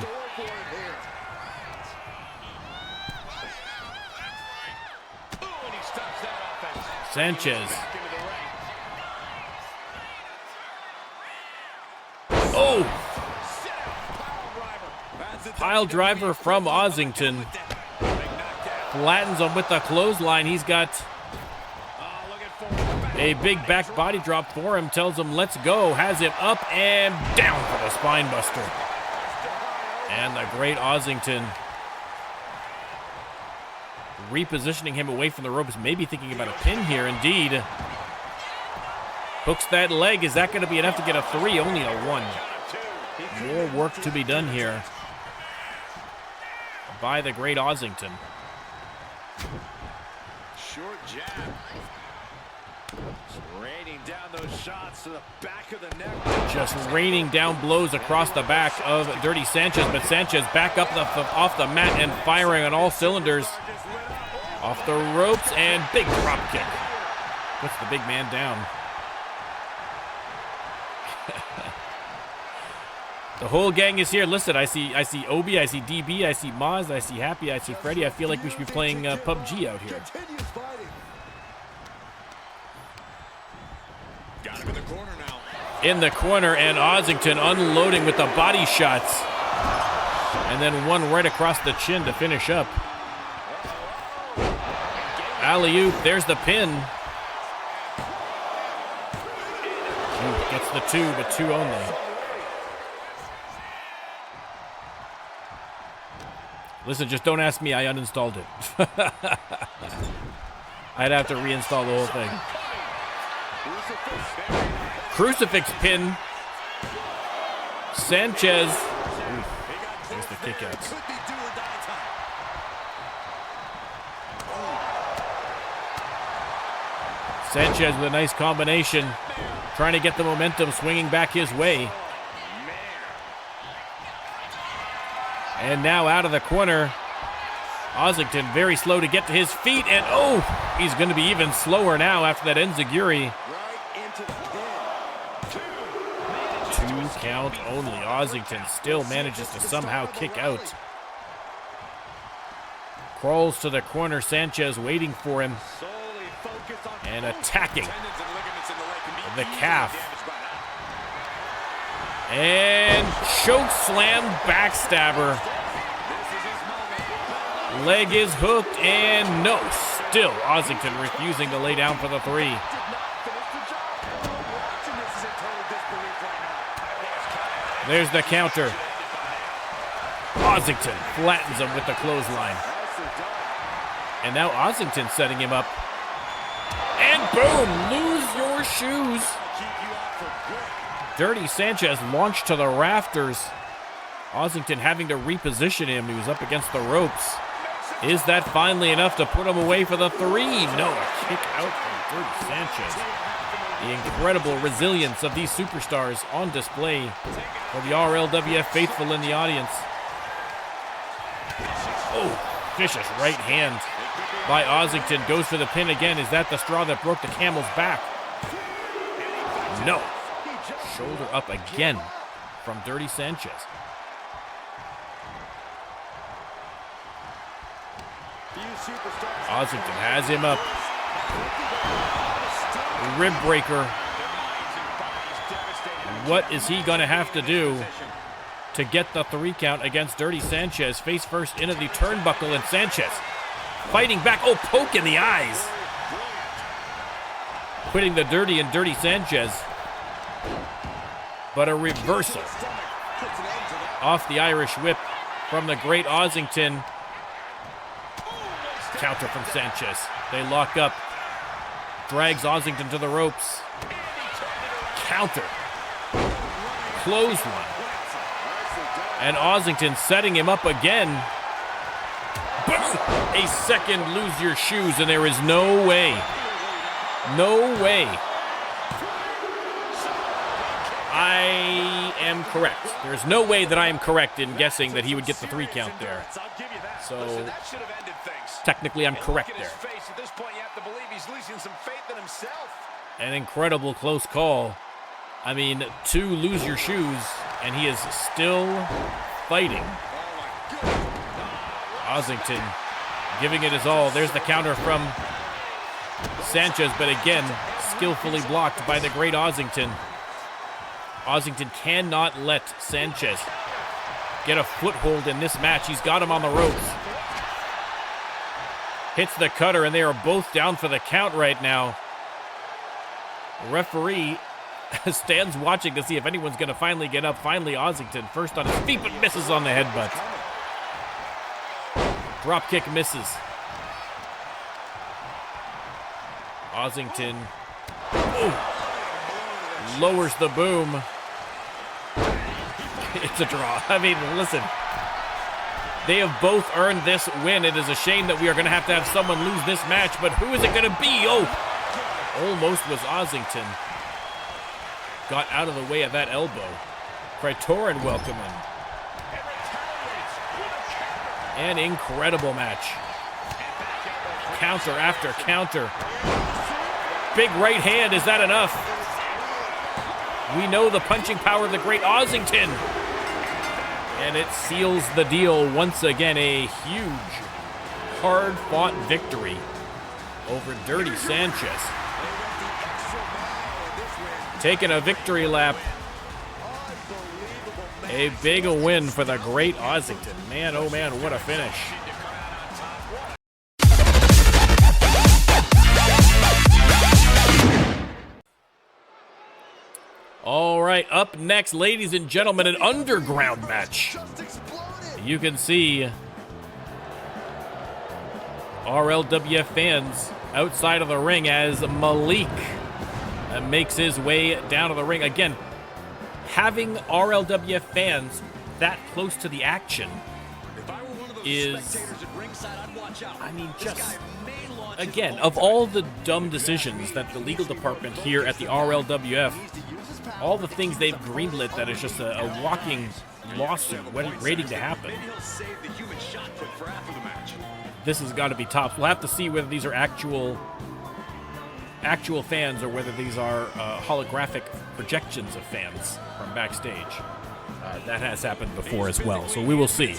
Sanchez. Oh! Pile driver from Ossington. Flattens him with the clothesline. He's got a big back body drop for him. Tells him, let's go. Has him up and down for the spine buster. And the great Ossington repositioning him away from the ropes. Maybe thinking about a pin here. Indeed. Hooks that leg. Is that going to be enough to get a 3? Only a 1. More work to be done here by the great Ossington. Short jab. Raining down those shots to the back of the neck. Just raining down blows across the back of Dirty Sanchez, but Sanchez back up off the mat and firing on all cylinders. Off the ropes and big drop kick. Puts the big man down. The whole gang is here. Listen, I see Obi, I see DB, I see Maz, I see Happy, I see Freddy. I feel like we should be playing PUBG out here. Got him in the corner now. In the corner, and Ossington unloading with the body shots. And then one right across the chin to finish up. Alley-oop, there's the pin. Gets the 2, but 2 only. Listen, just don't ask me. I uninstalled it. I'd have to reinstall the whole thing. Crucifix pin. Sanchez. There's the kickouts. Sanchez with a nice combination. Trying to get the momentum swinging back his way. And now out of the corner, Ossington very slow to get to his feet, and oh, he's going to be even slower now after that enziguri. 2 count only. Ossington still manages to somehow kick out. Crawls to the corner, Sanchez waiting for him and attacking the calf. And choke slam backstabber. Leg is hooked, and no, still Ossington refusing to lay down for the 3. There's the counter. Ossington flattens him with the clothesline. And now Ossington setting him up. And boom, lose your shoes. Dirty Sanchez launched to the rafters. Ossington having to reposition him. He was up against the ropes. Is that finally enough to put him away for the 3? No, a kick out from Dirty Sanchez. The incredible resilience of these superstars on display for the RLWF faithful in the audience. Oh, vicious right hand. by Ozington. Goes for the pin again. Is that the straw that broke the camel's back? No. Shoulder up again from Dirty Sanchez. Ozington has him up. Rib breaker. What is he going to have to do to get the 3 count against Dirty Sanchez? Face first into the turnbuckle, and Sanchez fighting back. Oh, poke in the eyes. Putting the Dirty in Dirty Sanchez. But a reversal off the Irish whip from the great Ozington. Counter from Sanchez. They lock up. Drags Ozington to the ropes. Counter. Clothesline. And Ozington setting him up again. A second lose your shoes, and there is no way. No way. I am correct. There's no way that I am correct in guessing that he would get the 3 count there. So technically I'm correct there. An incredible close call. I mean, 2 lose your shoes, and he is still fighting. Ozington giving it his all. There's the counter from Sanchez, but again, skillfully blocked by the great Ozington. Ozington cannot let Sanchez get a foothold in this match. He's got him on the ropes. Hits the cutter, and they are both down for the count right now. The referee stands watching to see if anyone's going to finally get up. Finally, Ozington first on his feet, but misses on the headbutt. Drop kick misses. Ozington lowers the boom. It's a draw. I mean, listen. They have both earned this win. It is a shame that we are going to have someone lose this match, but who is it going to be? Oh, almost was Ozington. Got out of the way of that elbow. Praetorian welcome in. An incredible match. Counter after counter. Big right hand, is that enough? We know the punching power of the great Ozington. And it seals the deal once again. A huge, hard-fought victory over Dirty Sanchez. Taking a victory lap. A big win for the great Ozington. Man, oh man, what a finish. All right, up next, ladies and gentlemen, an underground match. You can see RLWF fans outside of the ring as Malik makes his way down to the ring. Again, having RLWF fans that close to the action is, I mean, just, again, of all the dumb decisions that the legal department here at the RLWF, all the things they've greenlit that is just a walking lawsuit waiting to happen. This has got to be tops. We'll have to see whether these are actual fans or whether these are holographic projections of fans from backstage. That has happened before as well, so we will see.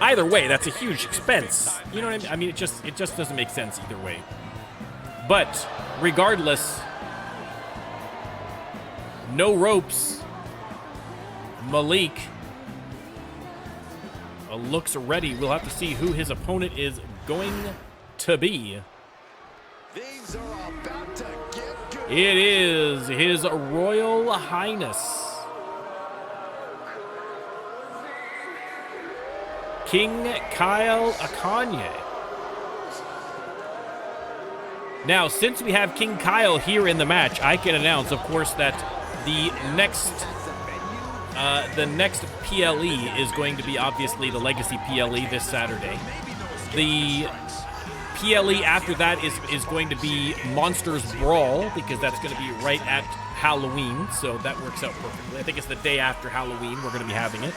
Either way, that's a huge expense. You know what I mean? I mean, it just doesn't make sense either way. But regardless, no ropes. Malik looks ready. We'll have to see who his opponent is going to be. Things are about to get good. It is His Royal Highness King Kail Akane. Now, since we have King Kail here in the match, I can announce, of course, that the next PLE is going to be obviously the Legacy PLE this Saturday. The PLE after that is going to be Monsters Brawl, because that's going to be right at Halloween, so that works out perfectly. I think it's the day after Halloween we're going to be having it.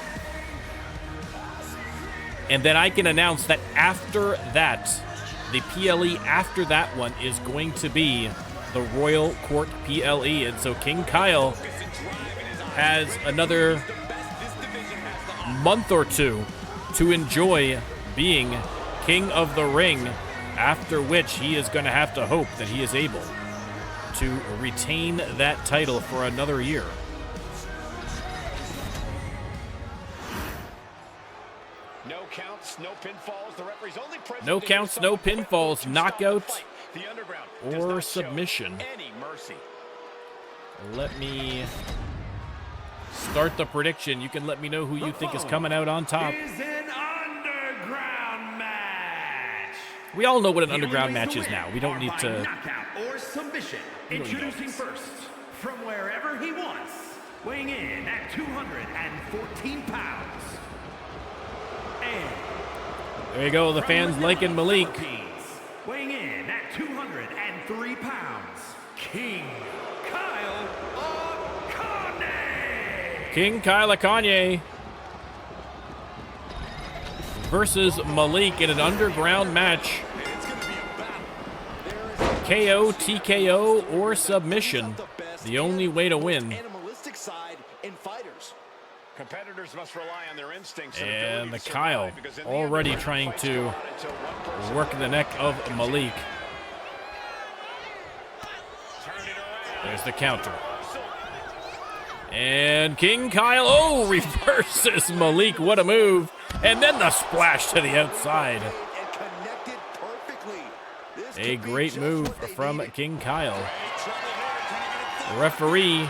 And then I can announce that after that, the PLE after that one is going to be the Royal Court PLE. And so King Kail has another month or two to enjoy being King of the Ring, after which he is going to have to hope that he is able to retain that title for another year. No counts, no pinfalls. The referee's only present. No counts, no pinfalls, knockout, The underground or submission. any mercy. Let me start the prediction. You can let me know who you think is coming out on top. Is an underground match. We all know what an underground match is now. We don't need to. Knockout or submission. We don't need Introducing this. first, from wherever he wants, weighing in at 214 pounds. And There you go. The fans liking Malik. weighing in at 203 pounds, King Kail Akane. King Kail Akane versus Malik in an underground match. It's going to be a battle. KO, TKO, or submission. The only way to win. Animalistic side in fighters. Competitors must rely on their instincts And the ability to Kail survive, because in the already underground, trying fights to go on until one person work the neck of Malik. turn it around. There's the counter. And King Kail, oh, reverses Malik. What a move. And then the splash to the outside. And connected perfectly. This A could be great just move what they from needed. King Kail. Trouble here, trying to get it The referee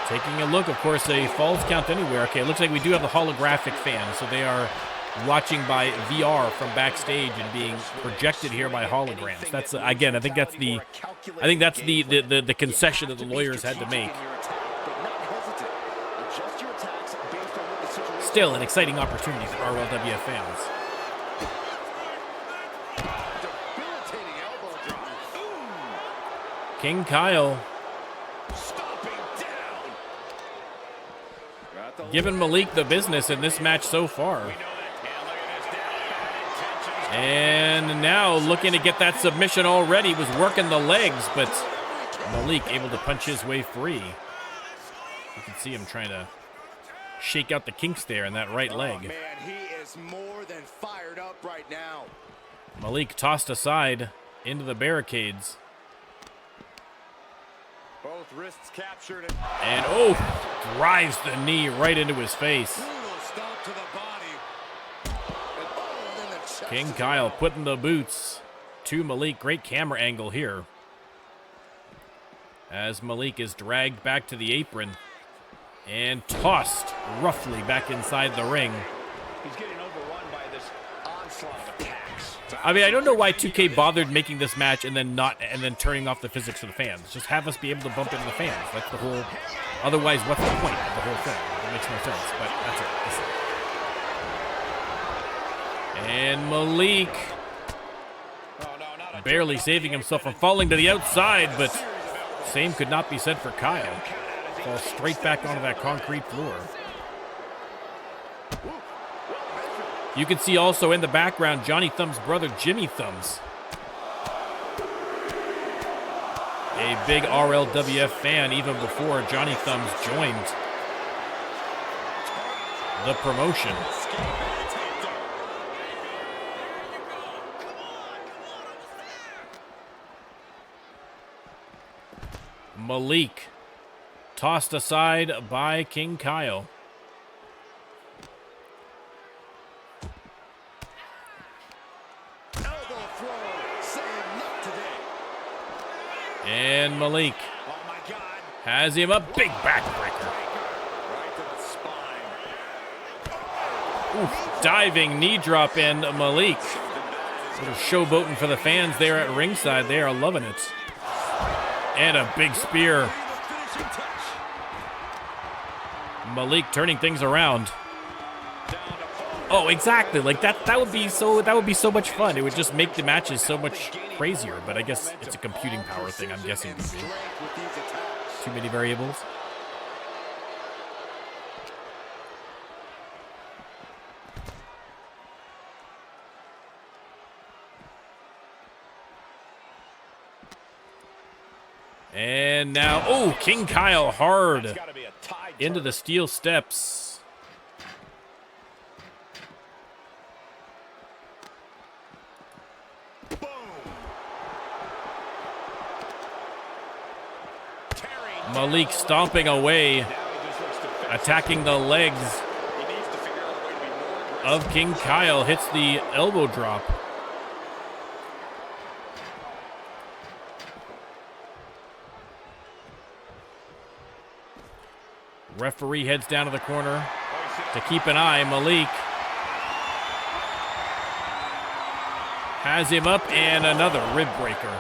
taking a look, of course, a falls count anywhere. Okay, it looks like we do have the holographic fans, so they are watching by VR from backstage and being projected here by holograms. That's again, I think that's the concession that the lawyers had to make. Still an exciting opportunity for RLWF fans. debilitating elbow drop. King Kail Stomping down. giving Malik the business in this match so far. And now looking to get that submission already, was working the legs, but Malik able to punch his way free. You can see him trying to shake out the kinks there in that right leg. Man, he is more than fired up right now. Malik tossed aside into the barricades. Both wrists captured. And oh, drives the knee right into his face. Brutal stomp to the body. And then the chest King is Kail out. putting the boots to Malik. Great camera angle here, as Malik is dragged back to the apron and tossed roughly back inside the ring. He's getting overrun by this onslaught of attacks. I mean, I don't know why 2K bothered making this match and then turning off the physics for the fans. Just have us be able to bump into the fans. That's the whole. Otherwise, what's the point of the whole thing? It makes no sense. But that's it. And Malik Oh, no, not a barely saving himself from falling to the outside, but same could not be said for Kail. Falls straight back onto that concrete floor. You can see also in the background Johnny Thumbs' brother, Jimmy Thumbs. A big RLWF fan even before Johnny Thumbs joined the promotion. Malik tossed aside by King Kail. elbow throw, saying not today. And Malik Oh my God. has him a big backbreaker. Right to the spine. Oof, diving knee drop in Malik. Little showboating for the fans there at ringside. They are loving it. And a big spear. The finishing touch. Malik turning things around. Down to Paul. Oh, exactly. Like that would be so much fun. It would just make the matches so much crazier, but I guess it's a computing power thing, I'm guessing. And strength with these attacks. Too many variables. And now, oh, King Kail hard into the steel steps. Malik stomping away, attacking the legs of King Kail. Hits the elbow drop. Referee heads down to the corner to keep an eye. Malik has him up, and another rib breaker.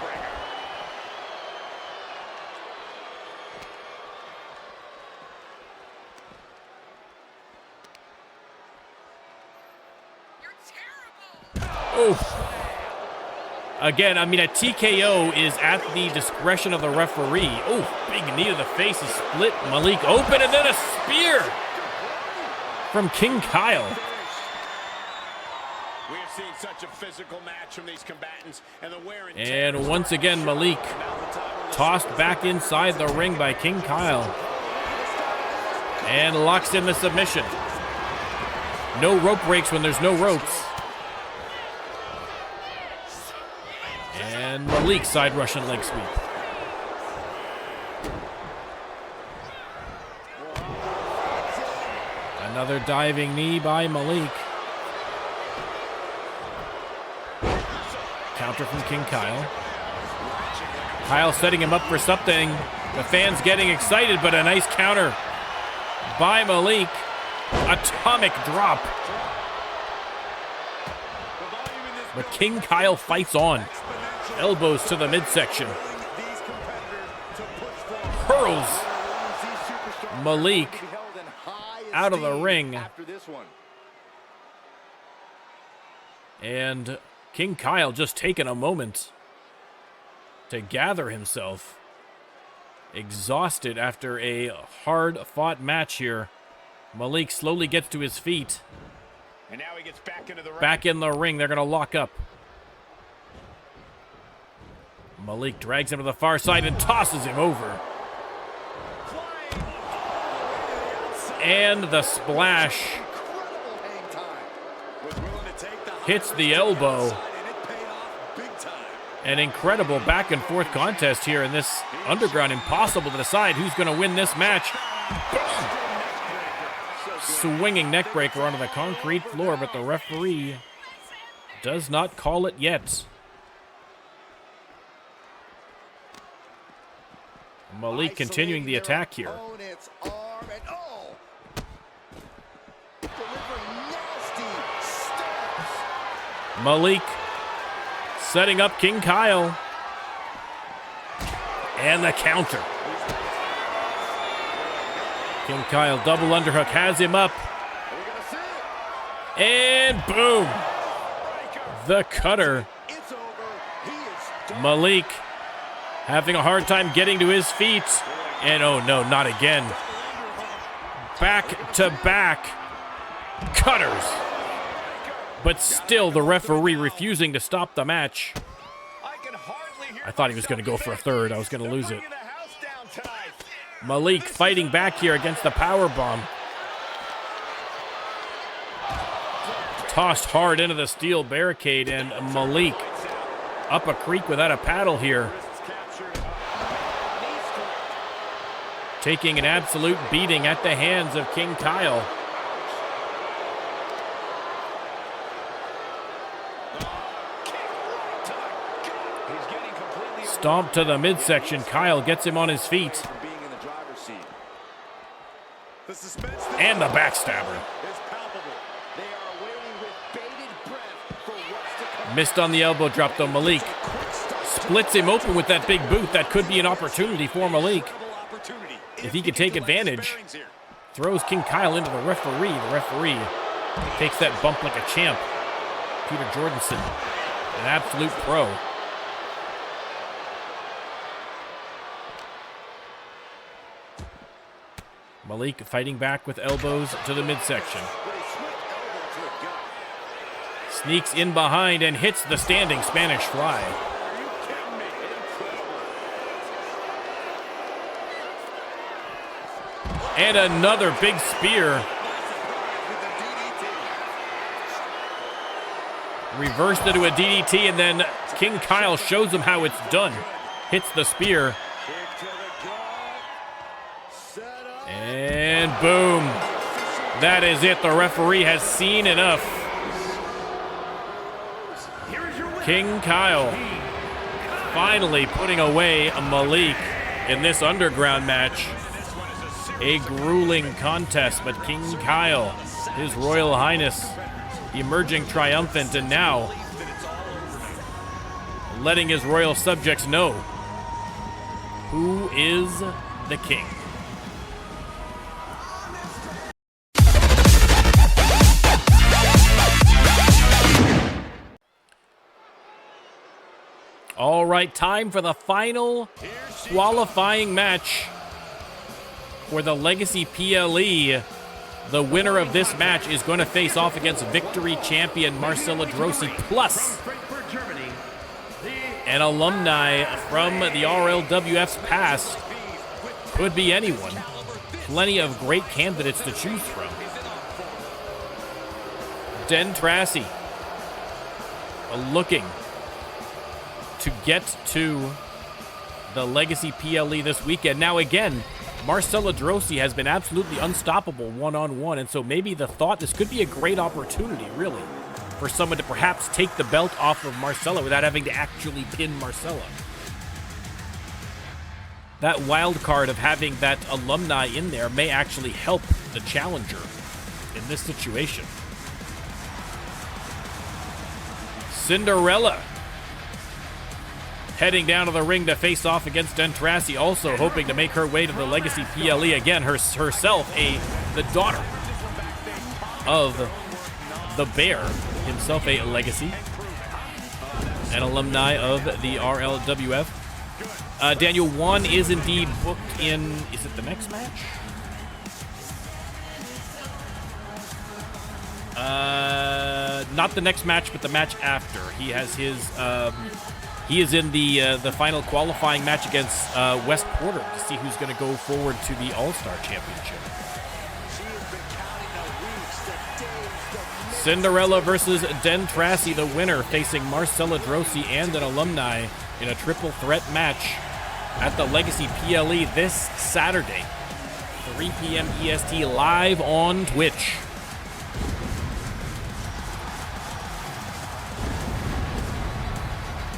Oh. Again, I mean, a TKO is at the discretion of the referee. Oh, big knee to the face. He split Malik open, and then a spear from King Kail. We have seen such a physical match from these combatants, and the wear and And once again, Malik tossed back inside the ring by King Kail and locks in the submission. No rope breaks when there's no ropes. And Malik side Russian leg sweep. Another diving knee by Malik. Counter from King Kail. Kail setting him up for something. The fans getting excited, but a nice counter by Malik. Atomic drop. But King Kail fights on. Elbows to the midsection. Hurls Malik out of the ring. And King Kail just taking a moment to gather himself. Exhausted after a hard-fought match here. Malik slowly gets to his feet. And now he gets back into the ring. Back in the ring, they're going to lock up. Malik drags him to the far side and tosses him over. And the splash hits the elbow. An incredible back and forth contest here in this underground. Impossible to decide who's going to win this match. Swinging neck breaker onto the concrete floor, but the referee does not call it yet. Malik continuing the attack here. Malik setting up King Kail. And the counter. King Kail double underhook has him up. And boom. The cutter. Malik having a hard time getting to his feet. And oh no, not again. Back to back cutters. But still the referee refusing to stop the match. I thought he was going to go for a third. I was going to lose it. Malik fighting back here against the power bomb. Tossed hard into the steel barricade, and Malik up a creek without a paddle here. Taking an absolute beating at the hands of King Kail. Stomp to the midsection. Kail gets him on his feet. And the backstabber. Missed on the elbow drop though. Malik splits him open with that big boot. That could be an opportunity for Malik. If he could take advantage. Throws King Kail into the referee. The referee takes that bump like a champ. Peter Jordanson, an absolute pro. Malik fighting back with elbows to the midsection. Sneaks in behind and hits the standing Spanish fly. And another big spear. Reversed into a DDT, and then King Kail shows him how it's done. Hits the spear. And boom. That is it. The referee has seen enough. King Kail finally putting away Malik in this underground match. A grueling contest, but King Kail, His Royal Highness, emerging triumphant, and now letting his royal subjects know who is the king. All right, time for the final qualifying match for the Legacy PLE. The winner of this match is going to face off against Victory Champion Marcella Droese, plus an alumni from the RLWF's past. Could be anyone. Plenty of great candidates to choose from. Dentrassi looking to get to the Legacy PLE this weekend. Now again, Marcella Droese has been absolutely unstoppable one-on-one, and so maybe the thought, this could be a great opportunity, really, for someone to perhaps take the belt off of Marcella without having to actually pin Marcella. That wild card of having that alumni in there may actually help the challenger in this situation. Cinderella heading down to the ring to face off against Dentrassi, also hoping to make her way to the Legacy PLE. Again, herself the daughter of the Bear, himself a Legacy, an alumni of the RLWF. Daniel, one is indeed booked in, is it the next match? Not the next match, but the match after. He has his, he is in the final qualifying match against West Porter to see who's going to go forward to the All-Star Championship. Cinderella versus Dentrassi, the winner, facing Marcella Droese and an alumni in a triple threat match at the Legacy PLE this Saturday, 3 p.m. EST, live on Twitch.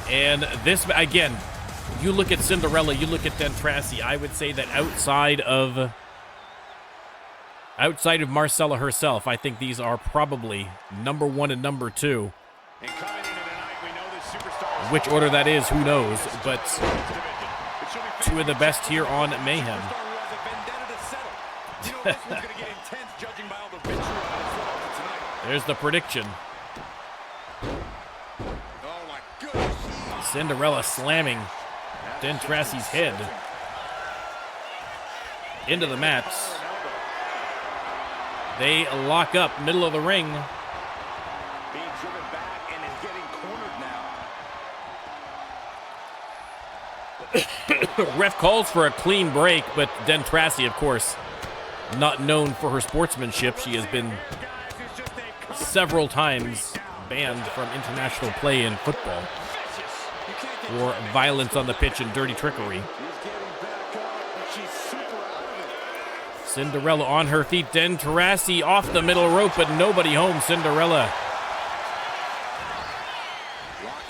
And this, again, you look at Cinderella, you look at Dentrassi, I would say that outside of Marcella herself, I think these are probably number one and number two. Which order that is, who knows, but two of the best here on Mayhem. There's the prediction. Cinderella slamming Dentrassi's head into the mats. They lock up, middle of the ring. Being driven back and is getting cornered now. Ref calls for a clean break, but Dentrassi, of course, not known for her sportsmanship. She has been several times banned from international play in football for violence on the pitch and dirty trickery. Cinderella on her feet. Dentrassi off the middle rope, but nobody home. Cinderella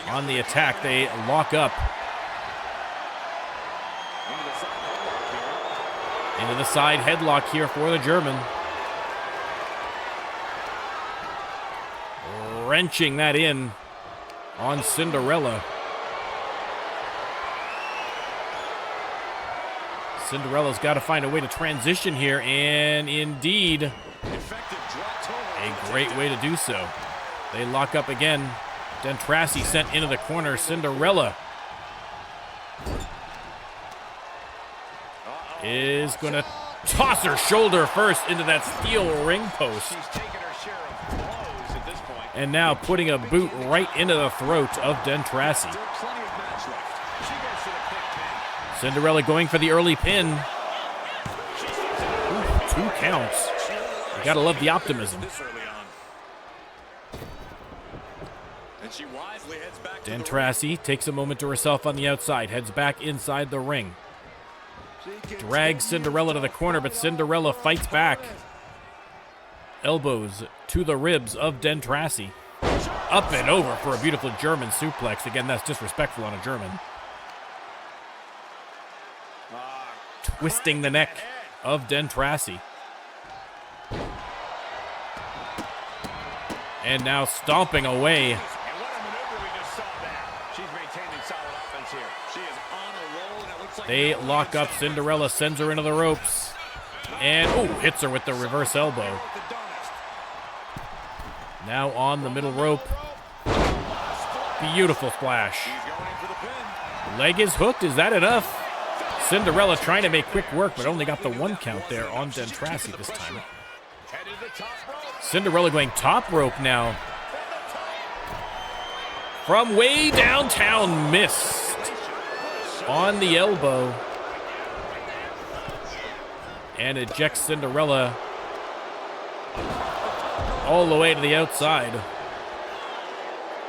on the attack. They lock up. Into the side headlock here for the German. Wrenching that in on Cinderella. Cinderella's got to find a way to transition here, and indeed, a great way to do so. They lock up again. Dentrassi sent into the corner. Cinderella is going to toss her shoulder first into that steel ring post. And now putting a boot right into the throat of Dentrassi. Cinderella going for the early pin. Oof. 2 counts. You gotta love the optimism. Dentrassi takes a moment to herself on the outside, heads back inside the ring. Drags Cinderella to the corner, but Cinderella fights back. Elbows to the ribs of Dentrassi. Up and over for a beautiful German suplex. Again, that's disrespectful on a German. Twisting the neck of Dentrassi. And now stomping away. They lock up. Cinderella sends her into the ropes. And, oh, hits her with the reverse elbow. Now on the middle rope. Beautiful splash. Leg is hooked. Is that enough? Cinderella trying to make quick work, but only got the 1 count there on Dentrassi this time. Cinderella going top rope now. From way downtown, missed. On the elbow. And ejects Cinderella all the way to the outside.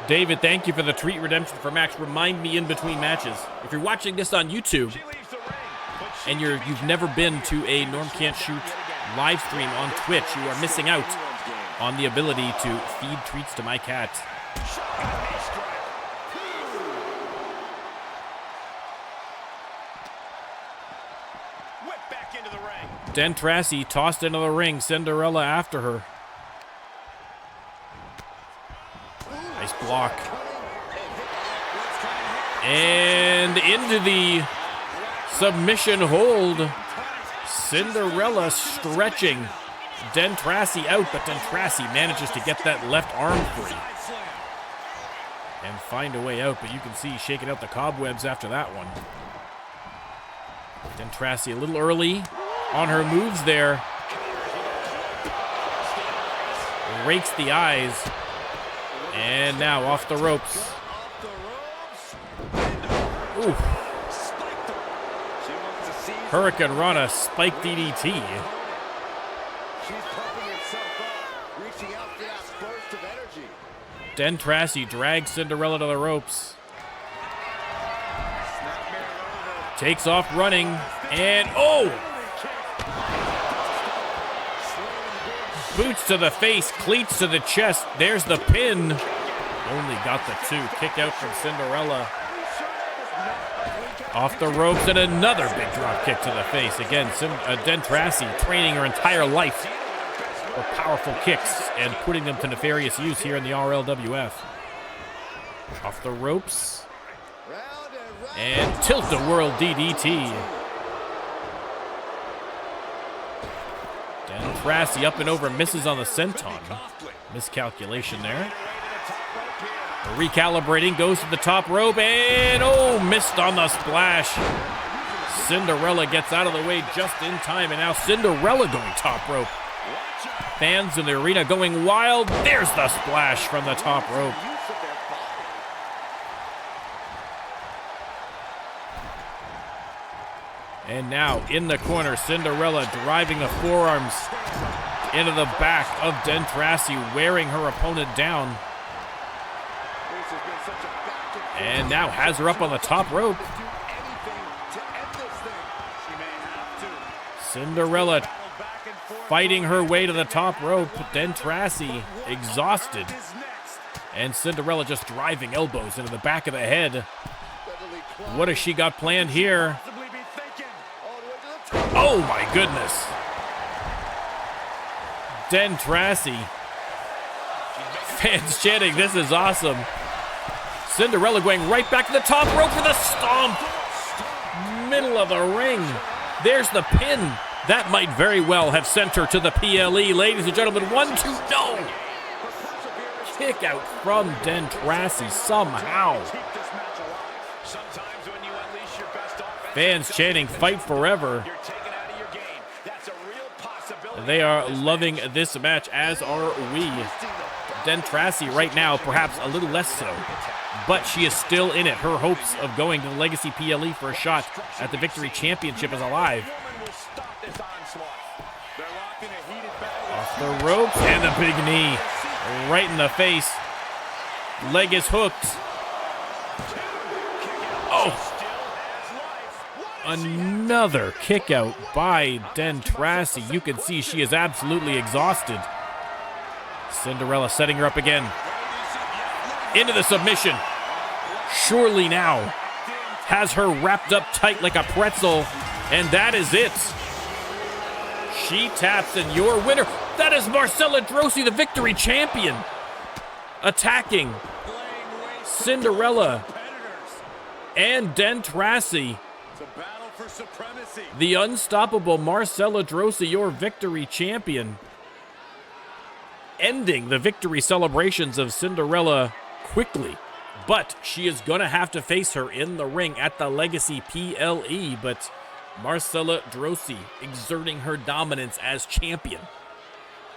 David, thank you for the tweet redemption for Max. Remind me in between matches. If you're watching this on YouTube and you've never been to a NormCantShoot live stream on Twitch, you are missing out on the ability to feed treats to my cat. Dentrassi tossed into the ring. Cinderella after her. Nice block. And into the submission hold. Cinderella stretching Dentrassi out, but Dentrassi manages to get that left arm free and find a way out, but you can see shaking out the cobwebs after that one. Dentrassi a little early on her moves there. Rakes the eyes. And now off the ropes. Ooh. Hurricane Rana spike DDT. Dentrassi drags Cinderella to the ropes. Takes off running. And oh! Boots to the face, cleats to the chest. There's the pin. Only got the 2. Kick out from Cinderella. Off the ropes and another big drop kick to the face. Again, Dentrassi training her entire life for powerful kicks and putting them to nefarious use here in the RLWF. Off the ropes. And tilt-a-whirl DDT. Dentrassi up and over, misses on the senton. Miscalculation there. Recalibrating, goes to the top rope, and oh, missed on the splash. Cinderella gets out of the way just in time, and now Cinderella going top rope. Fans in the arena going wild. There's the splash from the top rope. And now in the corner, Cinderella driving the forearms into the back of Dentrassi, wearing her opponent down. And now has her up on the top rope. Cinderella fighting her way to the top rope. Dentrassi exhausted. And Cinderella just driving elbows into the back of the head. What has she got planned here? Oh my goodness. Dentrassi. Fans chanting, this is awesome. Cinderella going right back to the top rope for the stomp. Middle of the ring. There's the pin. That might very well have sent her to the PLE. Ladies and gentlemen, 1-2, no. Kick out from Dentrassi somehow. Fans chanting, fight forever. They are loving this match, as are we. Dentrassi right now, perhaps a little less so, but she is still in it. Her hopes of going to the Legacy PLE for a shot at the Victory Championship is alive. the ropes and the big knee right in the face. Leg is hooked. Oh! Another kick out by Dentrassi. You can see she is absolutely exhausted. Cinderella setting her up again. Into the submission. Surely now has her wrapped up tight like a pretzel. And that is it. She taps, and your winner, that is Marcella Droese, the victory champion. Attacking Cinderella and Dentrassi. The unstoppable Marcella Droese, your victory champion. Ending the victory celebrations of Cinderella quickly. But she is going to have to face her in the ring at the Legacy PLE. But Marcella Droese exerting her dominance as champion.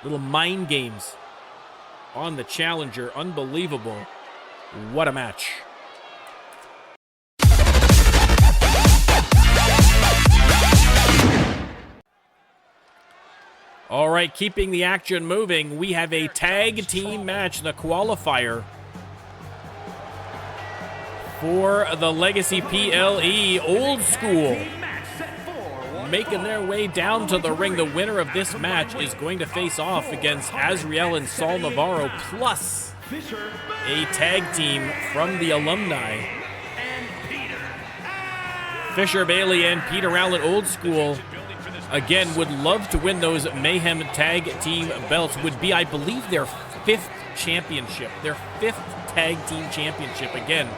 Little mind games on the challenger. Unbelievable. What a match. All right, keeping the action moving, we have a tag team match, the qualifier for the Legacy PLE. Old School making their way down to the ring. The winner of this match is going to face off against Azareal and Saul Navarro, plus a tag team from the alumni. Fisher Bailey and Peter Allen. Old School, again, would love to win those Mayhem Tag Team belts. Would be, I believe, their 5th championship. Their 5th Tag Team Championship. Again,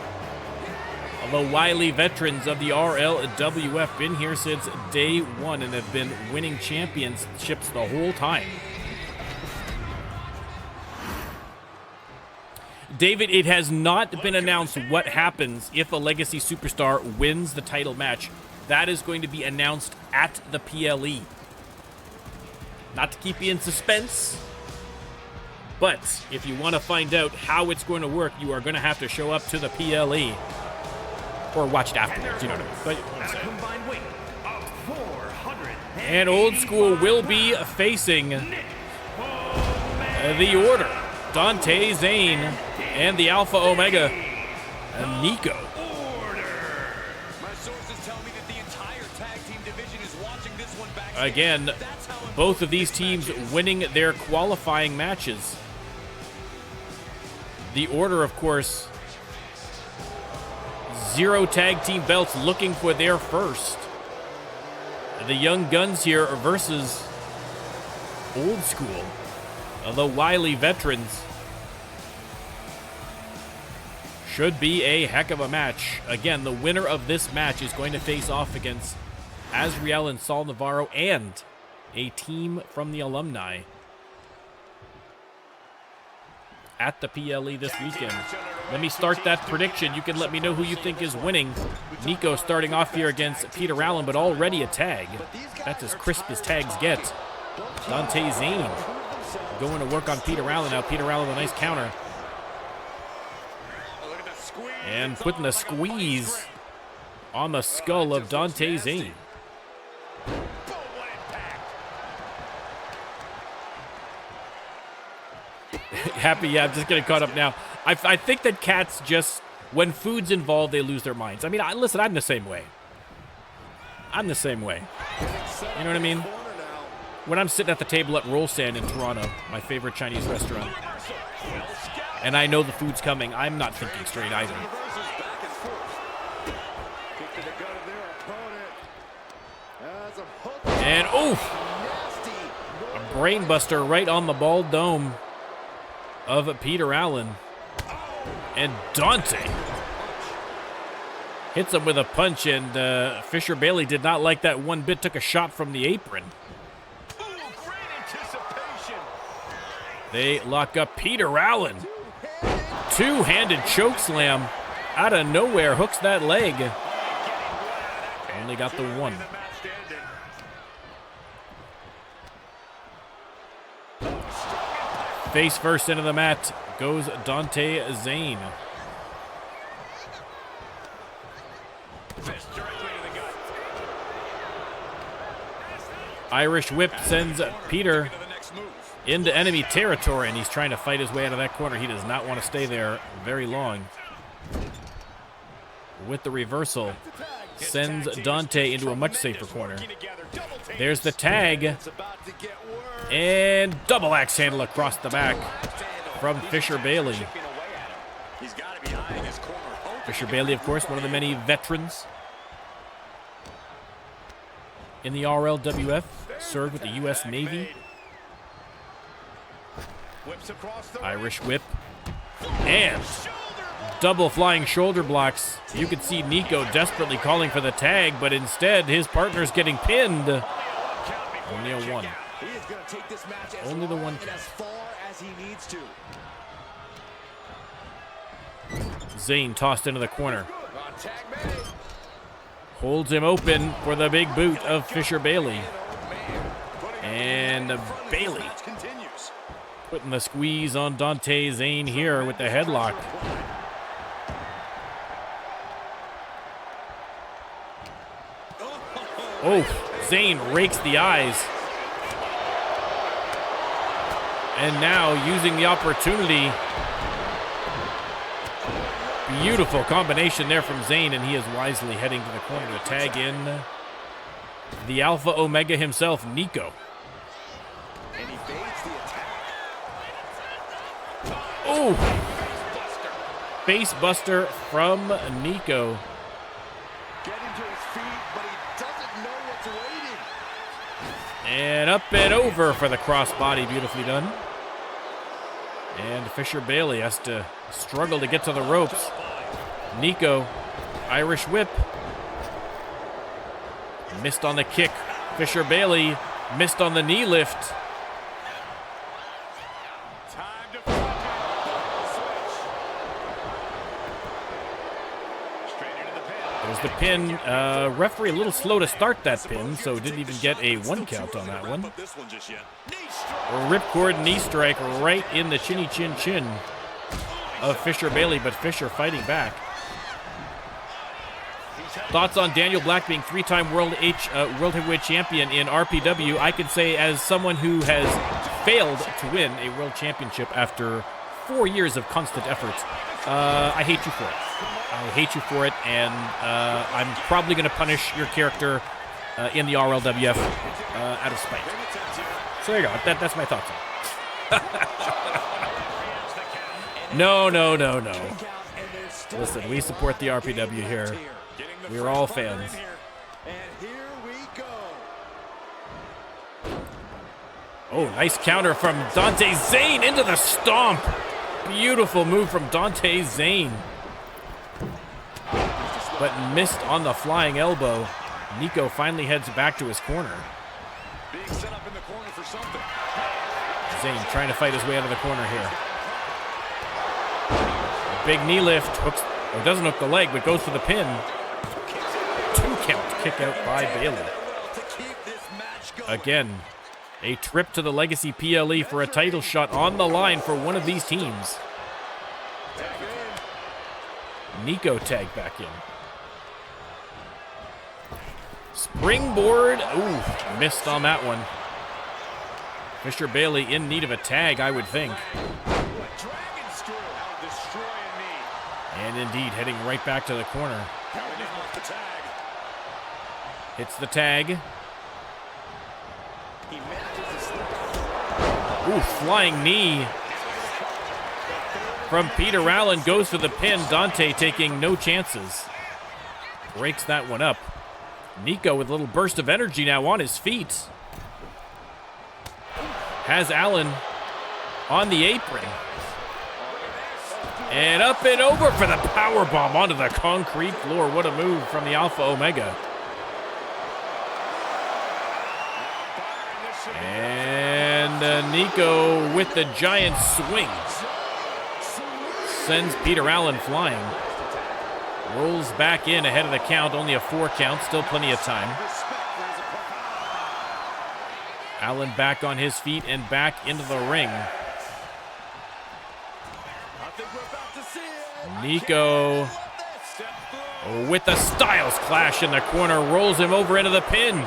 the wily veterans of the RLWF, been here since day one and have been winning championships the whole time. David, it has not been announced what happens if a Legacy superstar wins the title match. That is going to be announced at the PLE. Not to keep you in suspense, but if you want to find out how it's going to work, you are going to have to show up to the PLE. Or watch it afterwards, you know what I mean. And Old School will be facing the Order, Dante Zane, and the Alpha Omega, Nico. Again, both of these teams winning their qualifying matches. The Order, of course, 0 tag team belts, looking for their first. The Young Guns here versus Old School, the wily veterans. Should be a heck of a match. Again, the winner of this match is going to face off against Azareal and Saul Navarro and a team from the alumni at the PLE this weekend. Let me start that prediction. You can let me know who you think is winning. Nico starting off here against Peter Allen, but already a tag. That's as crisp as tags get. Dante Zane going to work on Peter Allen. Now Peter Allen with a nice counter. And putting the squeeze on the skull of Dante Zane. Happy, yeah, I'm just getting caught up now. I think that cats just, when food's involved, they lose their minds. I mean, listen, I'm the same way. I'm the same way. You know what I mean? When I'm sitting at the table at Roll Stand in Toronto, my favorite Chinese restaurant, and I know the food's coming, I'm not thinking straight either. And, oof! A brain buster right on the bald dome of Peter Allen. And Dante hits him with a punch, and Fisher Bailey did not like that one bit, took a shot from the apron. They lock up Peter Allen. Two-handed chokeslam out of nowhere, hooks that leg. Only got the one. Face first into the mat goes Dante Zane. Irish whip sends Peter into enemy territory, and he's trying to fight his way out of that corner. He does not want to stay there very long. With the reversal, sends Dante into a much safer corner. There's the tag. And double axe handle across the back from Fisher Bailey. Fisher Bailey, of course, one of the many veterans in the RLWF, served with the U.S. Navy. Irish whip. And double flying shoulder blocks. You could see Nico desperately calling for the tag, but instead his partner's getting pinned. Only a one. Only the one. Zayn tossed into the corner. Holds him open for the big boot of Fisher Bailey. And Bailey putting the squeeze on Dante Zayn here with the headlock. Oh, Zayn rakes the eyes. And now using the opportunity. Beautiful combination there from Zayn, and he is wisely heading to the corner to tag in the Alpha Omega himself, Nico. And he fades the attack. Oh! Face buster from Nico. Getting to his feet, but he doesn't know what's waiting. And up and over for the crossbody, beautifully done. And Fisher Bailey has to struggle to get to the ropes. Nico, Irish whip. Missed on the kick. Fisher Bailey missed on the knee lift. There's the pin. Referee a little slow to start that pin, so didn't even get a 1 count on that one. Ripcord knee strike right in the chinny chin chin of Fisher Bailey, but Fisher fighting back. Thoughts on Daniel Black being 3-time World Heavyweight Champion in RPW? I can say, as someone who has failed to win a World Championship after 4 years of constant efforts, I hate you for it. I hate you for it, and I'm probably going to punish your character in the RLWF out of spite. So there you go. That's my thoughts on it. No. Listen, we support the RPW here. We're all fans. Oh, nice counter from Dante Zayn into the stomp. Beautiful move from Dante Zayn. But missed on the flying elbow. Nico finally heads back to his corner. Being set up in the corner for something. Zayn trying to fight his way out of the corner here. Big knee lift. Hooks, or doesn't hook the leg, but goes for the pin. 2 count kick out by Bailey. Again, a trip to the Legacy PLE for a title shot on the line for one of these teams. Nico tagged back in. Springboard. Ooh, missed on that one. Fisher Bailey in need of a tag, I would think. And indeed, heading right back to the corner. Hits the tag. Ooh, flying knee from Peter Allen. Goes for the pin. Dante taking no chances. Breaks that one up. Nico with a little burst of energy now on his feet. Has Allen on the apron. And up and over for the powerbomb onto the concrete floor. What a move from the Alpha Omega. And Nico with the giant swing. Sends Peter Allen flying. Rolls back in ahead of the count. Only a 4 count. Still plenty of time. Allen back on his feet and back into the ring. Nico with the Styles Clash in the corner. Rolls him over into the pin.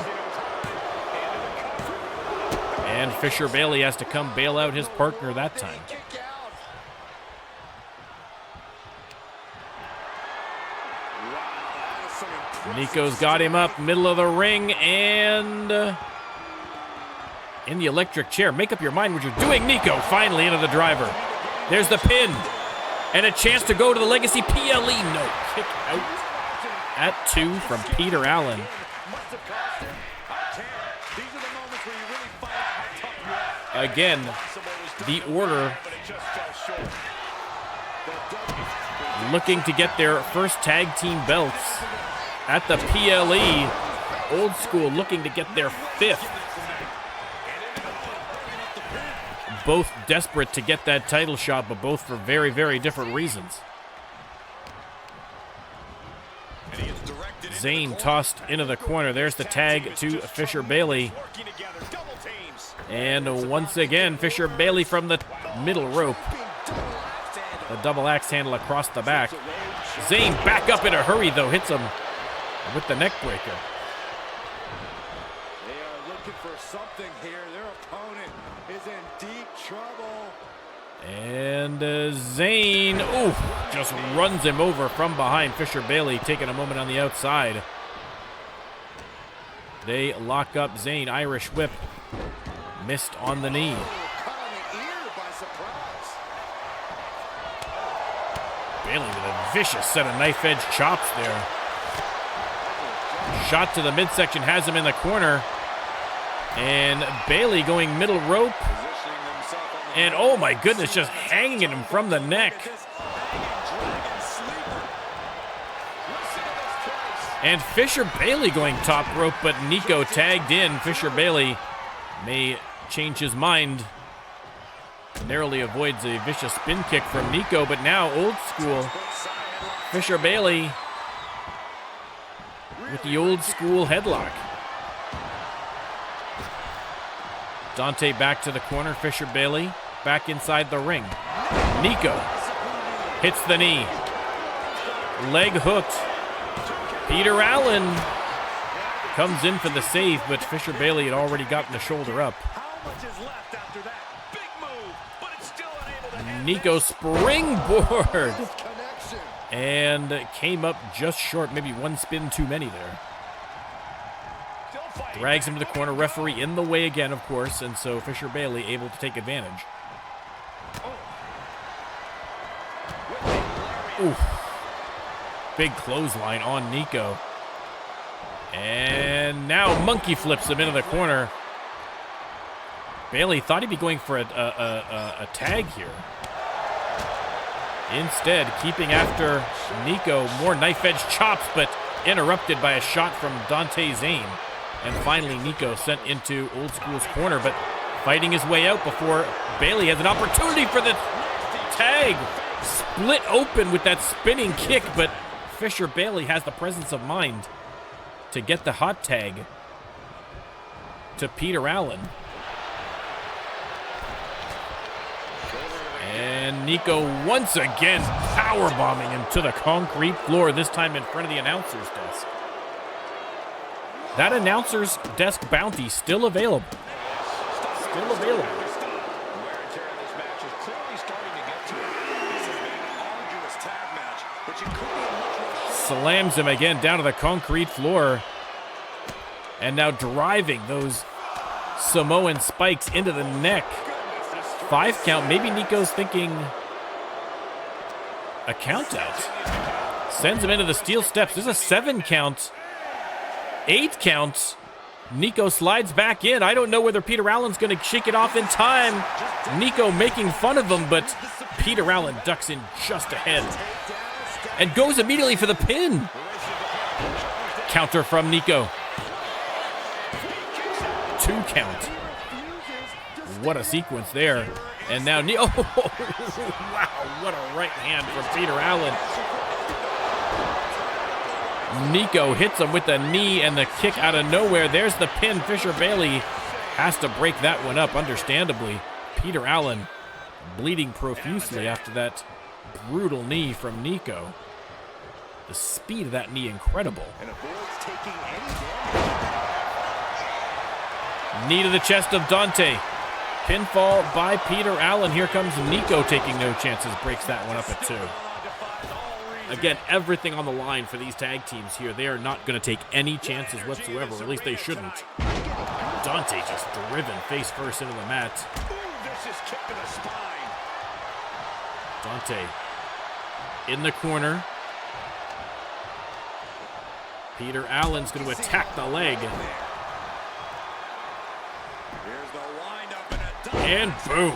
And Fisher Bailey has to come bail out his partner that time. Nico's got him up, middle of the ring, and in the electric chair. Make up your mind what you're doing. Nico finally into the driver. There's the pin. And a chance to go to the Legacy PLE. No, kick out at 2 from Peter Allen. Again, the Order looking to get their first tag team belts at the PLE. Old School looking to get their 5th. Both desperate to get that title shot, but both for very, very different reasons. Zayn tossed into the corner. There's the tag to Fisher Bailey. And once again, Fisher Bailey from the middle rope. The double axe handle across the back. Zayn back up in a hurry, though. Hits him with the neck breaker. They are looking for something here. Their opponent is in deep trouble. And Zayn, just runs him over from behind. Fisher Bailey taking a moment on the outside. They lock up Zayn. Irish whip. Missed on the knee. Bailey with a vicious set of knife edge chops there. Shot to the midsection has him in the corner. And Bailey going middle rope. And oh my goodness, just hanging him from the neck. And Fisher Bailey going top rope, but Nico tagged in. Fisher Bailey may change his mind. Narrowly avoids a vicious spin kick from Nico, but now Old School. Fisher Bailey with the Old School headlock. Dante back to the corner. Fisher Bailey back inside the ring. Nico hits the knee. Leg hooked. Peter Allen comes in for the save, but Fisher Bailey had already gotten the shoulder up. Nico springboard. And came up just short, maybe one spin too many there. Drags him to the corner, referee in the way again, of course, and so Fisher Bailey able to take advantage. Oof. Big clothesline on Nico. And now monkey flips him into the corner. Bailey thought he'd be going for a tag here. Instead, keeping after Nico, more knife edge chops, but interrupted by a shot from Dante Zayn. And finally, Nico sent into Old School's corner, but fighting his way out before Bailey has an opportunity for the tag. Split open with that spinning kick, but Fisher Bailey has the presence of mind to get the hot tag to Peter Allen. And Nico once again powerbombing him to the concrete floor, this time in front of the announcer's desk. That announcer's desk bounty still available. Still available. Slams him again down to the concrete floor. And now driving those Samoan spikes into the neck. 5 count. Maybe Nico's thinking a count out. Sends him into the steel steps. There's a 7 count. 8 count. Nico slides back in. I don't know whether Peter Allen's going to shake it off in time. Nico making fun of him, but Peter Allen ducks in just ahead and goes immediately for the pin. Counter from Nico. 2 count. What a sequence there. And now, wow, what a right hand from Peter Allen. Nico hits him with the knee and the kick out of nowhere. There's the pin. Fisher Bailey has to break that one up, understandably. Peter Allen bleeding profusely after that brutal knee from Nico. The speed of that knee, incredible. Knee to the chest of Dante. Pinfall by Peter Allen. Here comes Nico taking no chances. Breaks that one up at 2. Again, everything on the line for these tag teams here. They are not going to take any chances whatsoever, or at least they shouldn't. Dante just driven face first into the mat. Dante in the corner. Peter Allen's going to attack the leg. And boom.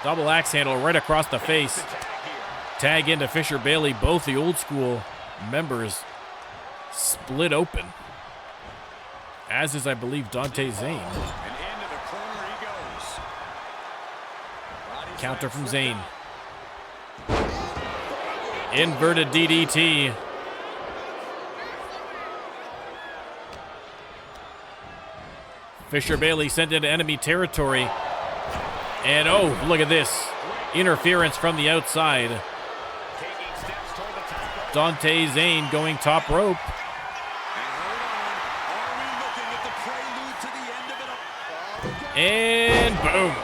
Double axe handle right across the face. Tag into Fisher Bailey. Both the old school members split open. As is, I believe, Dante Zane. Counter from Zane. Inverted DDT. Fisher Bailey sent into enemy territory. And oh, look at this. Interference from the outside. Dante Zane going top rope. And boom.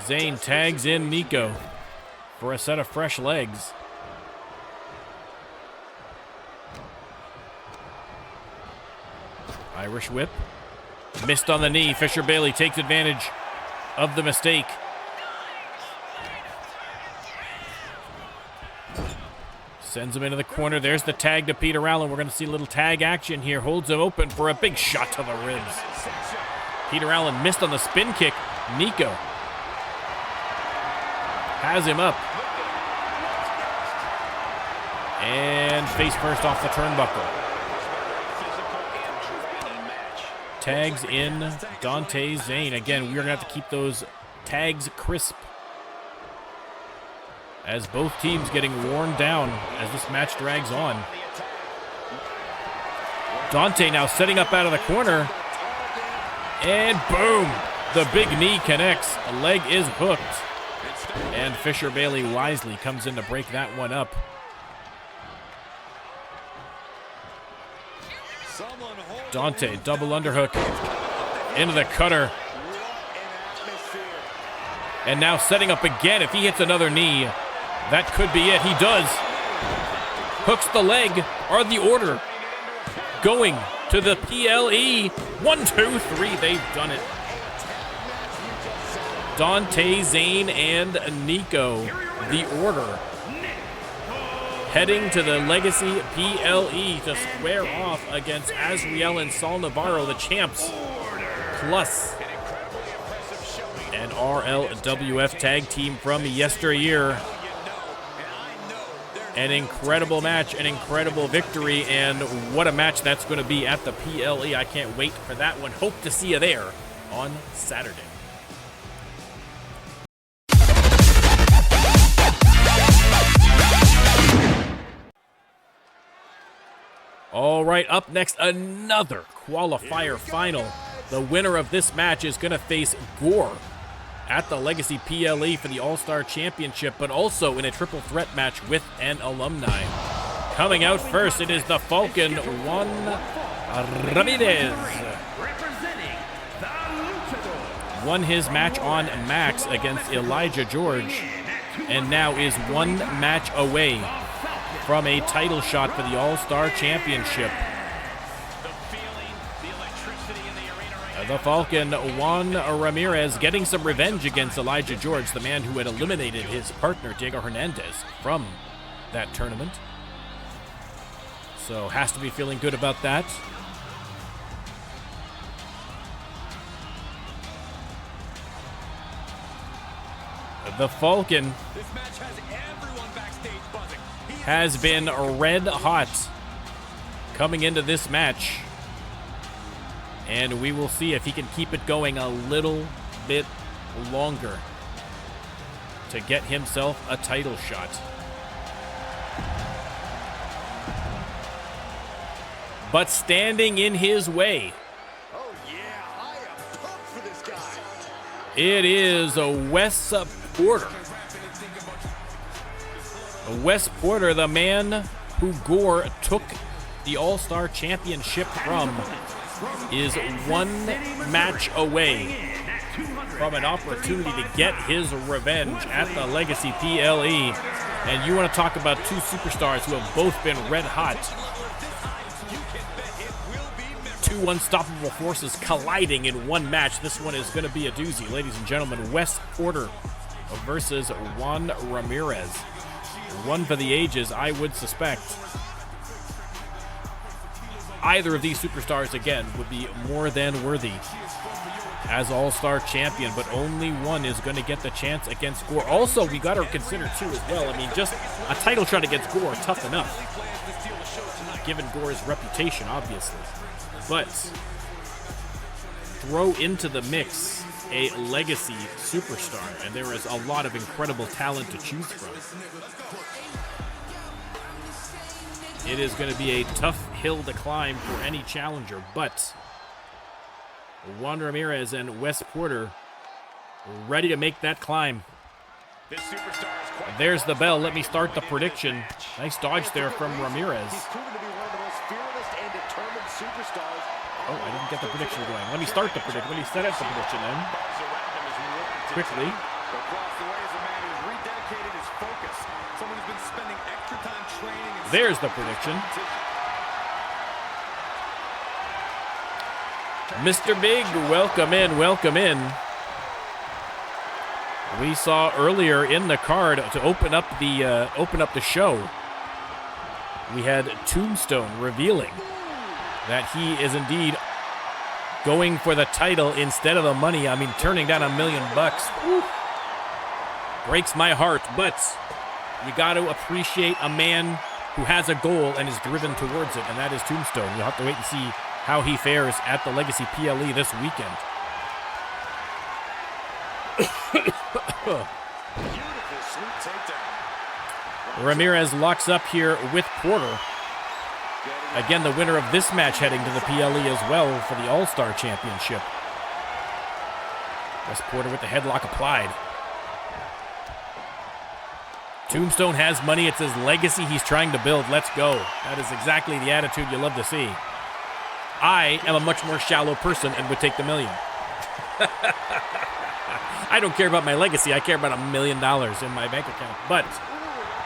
Zane tags in Nico for a set of fresh legs. Irish whip. Missed on the knee. Fisher Bailey takes advantage of the mistake. Sends him into the corner. There's the tag to Peter Allen. We're going to see a little tag action here. Holds him open for a big shot to the ribs. Peter Allen missed on the spin kick. Nico has him up. And face first off the turnbuckle. Tags in Dante Zane. Again, we're going to have to keep those tags crisp, as both teams getting worn down as this match drags on. Dante now setting up out of the corner. And boom! The big knee connects. A leg is hooked. And Fisher Bailey wisely comes in to break that one up. Dante, double underhook into the cutter. And now setting up again. If he hits another knee, that could be it. He does. Hooks the leg. Are the order going to the PLE? 1, 2, 3. They've done it. Dante, Zane, and Nico, the order, heading to the Legacy PLE to square off against Azareal and Saul Navarro, the champs, plus an RLWF tag team from yesteryear. An incredible match, an incredible victory, and what a match that's going to be at the PLE. I can't wait for that one. Hope to see you there on Saturday. All right, up next, another qualifier final. The winner of this match is going to face Gore at the Legacy PLE for the All-Star Championship, but also in a triple threat match with an alumni. Coming out first, it is the Falcon, Juan Ramirez. Won his match on Max against Elijah George, and now is one match away from a title shot for the All-Star Championship. The Falcon, Juan Ramirez, getting some revenge against Elijah George, the man who had eliminated his partner, Diego Hernandez, from that tournament. So has to be feeling good about that. The Falcon has been red hot coming into this match. And we will see if he can keep it going a little bit longer to get himself a title shot. But standing in his way, it is a Wes Porter. Wes Porter, the man who Gore took the All-Star Championship from, is one match away from an opportunity to get his revenge at the Legacy PLE. And you want to talk about two superstars who have both been red hot. Two unstoppable forces colliding in one match. This one is going to be a doozy. Ladies and gentlemen, Wes Porter versus Juan Ramirez. One for the ages, I would suspect. Either of these superstars, again, would be more than worthy as All-Star champion, but only one is going to get the chance against Gore. Also, we got to consider, too, as well. I mean, just a title shot against Gore, tough enough, given Gore's reputation, obviously. But throw into the mix a legacy superstar, and there is a lot of incredible talent to choose from. It is going to be a tough hill to climb for any challenger, but Juan Ramirez and Wes Porter ready to make that climb. There's the bell. Let me start the prediction. Nice dodge there from Ramirez. Oh, I didn't get the prediction going. Let me start the prediction. Let me set up the prediction then. Quickly. There's the prediction. Mr. Big, welcome in, welcome in. We saw earlier in the card to open up the show. We had Tombstone revealing that he is indeed going for the title instead of the money. I mean, turning down $1 million bucks. Woo. Breaks my heart, but you got to appreciate a man who has a goal and is driven towards it, and that is Tombstone. You'll have to wait and see how he fares at the Legacy PLE this weekend. Ramirez locks up here with Porter. Again, the winner of this match heading to the PLE as well for the All-Star Championship. Wes Porter with the headlock applied. Tombstone has money. It's his legacy he's trying to build. Let's go. That is exactly the attitude you love to see. I am a much more shallow person and would take the $1 million. I don't care about my legacy. I care about $1 million in my bank account. But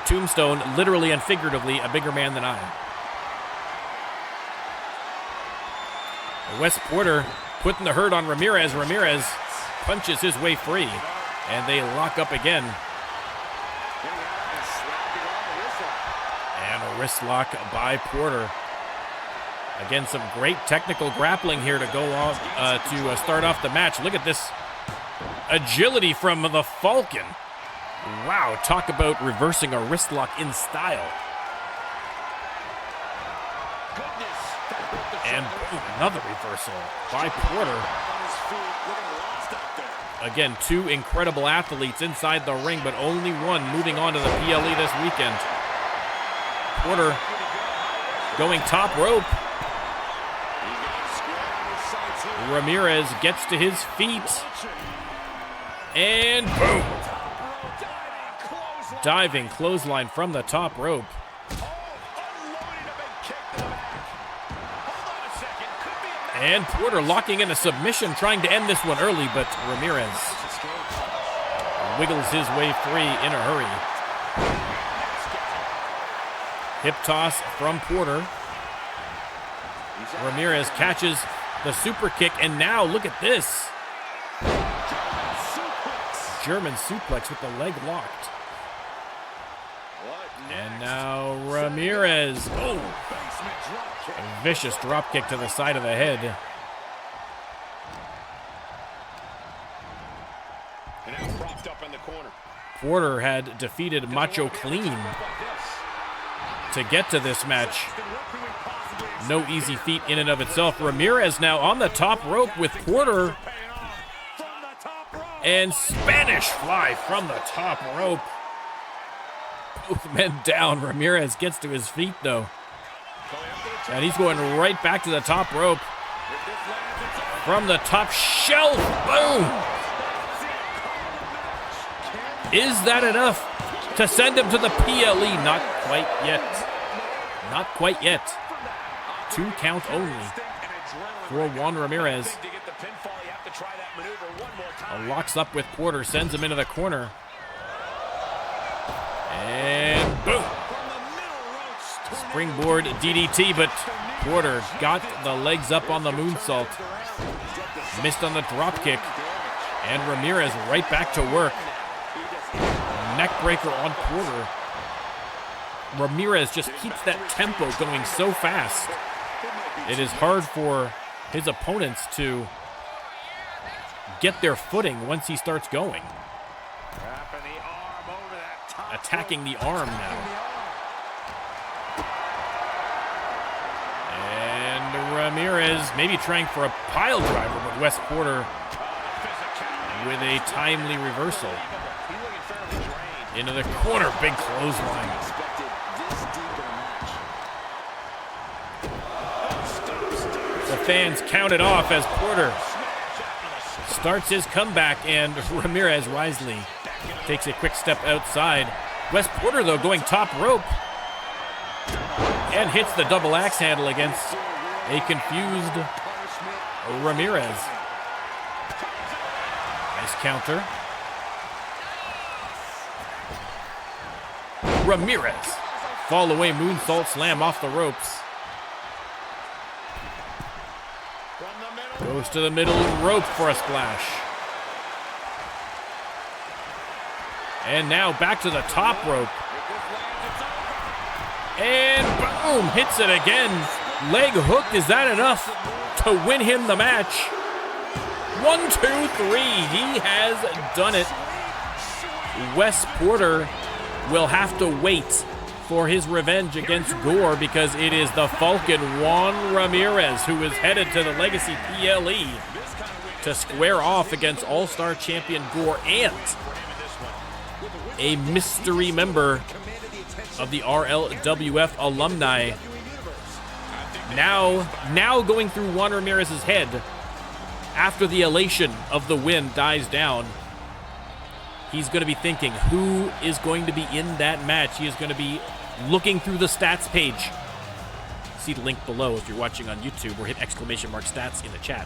Tombstone, literally and figuratively, a bigger man than I. Wes Porter putting the hurt on Ramirez. Ramirez punches his way free, and they lock up again. And a wrist lock by Porter. Again, some great technical grappling here to go off to start off the match. Look at this agility from the Falcon. Wow, talk about reversing a wrist lock in style. And boom, another reversal by Porter. Again, two incredible athletes inside the ring, but only one moving on to the PLE this weekend. Porter going top rope. Ramirez gets to his feet. And boom. Diving clothesline from the top rope. And Porter locking in a submission, trying to end this one early, but Ramirez wiggles his way free in a hurry. Hip toss from Porter. Ramirez catches the super kick, and now look at this. German suplex with the leg locked. And now Ramirez. Oh, a vicious drop kick to the side of the head. Porter had defeated Macho Clean to get to this match. No easy feat in and of itself. Ramirez now on the top rope with Porter. And Spanish fly from the top rope. Both men down. Ramirez gets to his feet, though. And he's going right back to the top rope. From the top shelf. Boom! Is that enough to send him to the PLE? Not quite yet. Not quite yet. 2 count only for Juan Ramirez. Locks up with Porter, sends him into the corner. And boom. Springboard DDT, but Porter got the legs up on the moonsault. Missed on the dropkick. And Ramirez right back to work. Neckbreaker on Porter. Ramirez just keeps that tempo going so fast. It is hard for his opponents to get their footing once he starts going. Attacking the arm now. And Ramirez maybe trying for a pile driver, but Wes Porter with a timely reversal. Into the corner, big clothesline. The fans count it off as Porter starts his comeback, and Ramirez wisely takes a quick step outside. Wes Porter, though, going top rope and hits the double axe handle against a confused Ramirez. Nice counter. Ramirez. Fall away moonsault slam off the ropes. Goes to the middle rope for a splash. And now back to the top rope. And boom, hits it again. Leg hook, is that enough to win him the match? 1, 2, 3, he has done it. Wes Porter will have to wait for his revenge against Gore, because it is the Falcon Juan Ramirez who is headed to the Legacy PLE to square off against All-Star champion Gore and a mystery member of the RLWF alumni. Now going through Juan Ramirez's head after the elation of the win dies down. He's going to be thinking, who is going to be in that match? He is going to be looking through the stats page. See the link below if you're watching on YouTube, or hit !stats in the chat.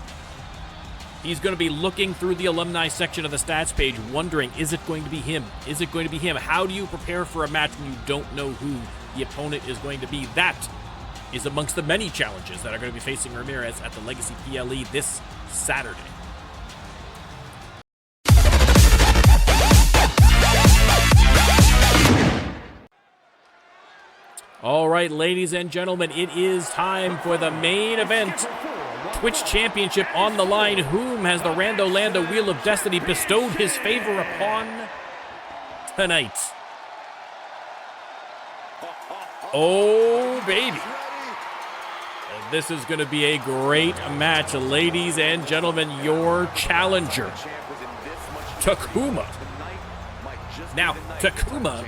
He's going to be looking through the alumni section of the stats page, wondering, is it going to be him? Is it going to be him? How do you prepare for a match when you don't know who the opponent is going to be? That is amongst the many challenges that are going to be facing Ramirez at the Legacy PLE this Saturday. All right, ladies and gentlemen, it is time for the main event. Twitch Championship on the line. Whom has the Rando Lando Wheel of Destiny bestowed his favor upon tonight? Oh, baby. This is going to be a great match. Ladies and gentlemen, your challenger, Takuma. Now, Takuma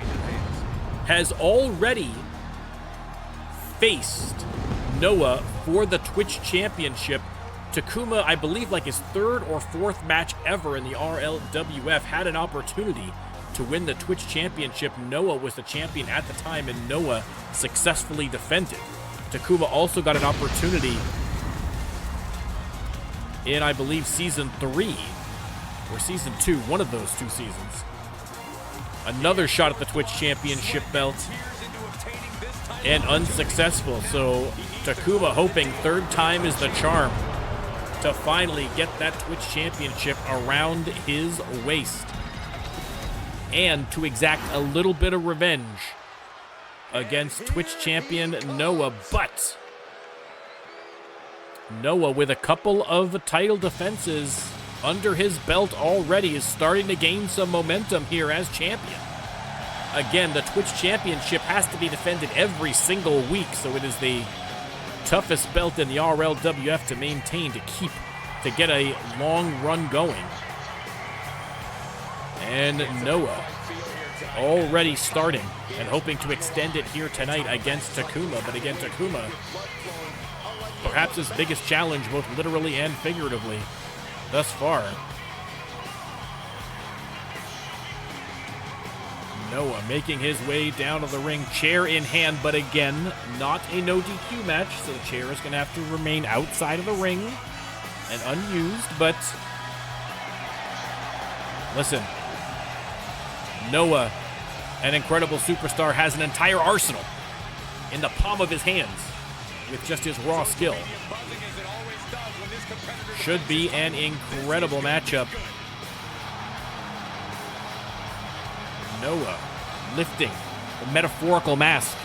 has already faced Noah for the Twitch Championship. Takuma, I believe like his 3rd or 4th match ever in the RLWF, had an opportunity to win the Twitch Championship. Noah was the champion at the time, and Noah successfully defended. Takuma also got an opportunity in, I believe, Season 3 or Season 2, one of those 2 seasons. Another shot at the Twitch Championship belt, and unsuccessful. So Takuma hoping 3rd time is the charm to finally get that Twitch Championship around his waist and to exact a little bit of revenge against Twitch champion Noah. But Noah, with a couple of title defenses under his belt already, is starting to gain some momentum here as champion. Again, the Twitch Championship has to be defended every single week, so it is the toughest belt in the RLWF to maintain, to get a long run going. And Noah already starting and hoping to extend it here tonight against Takuma. But again, Takuma, perhaps his biggest challenge, both literally and figuratively, thus far. Noah making his way down to the ring, chair in hand, but again, not a no DQ match, so the chair is going to have to remain outside of the ring and unused, but listen, Noah, an incredible superstar, has an entire arsenal in the palm of his hands with just his raw skill. Should be an incredible matchup. Noah lifting the metaphorical mask.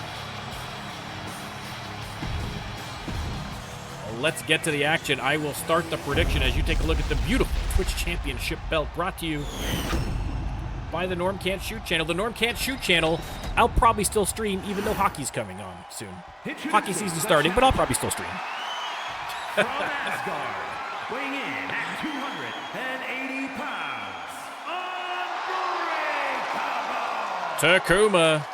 Well, let's get to the action. I will start the prediction as you take a look at the beautiful Twitch Championship belt brought to you by the NormCantShoot channel. The NormCantShoot channel, I'll probably still stream even though hockey's coming on soon. Hockey season's starting, but I'll probably still stream. From Asgard, weighing in at 280 pounds, Takuma.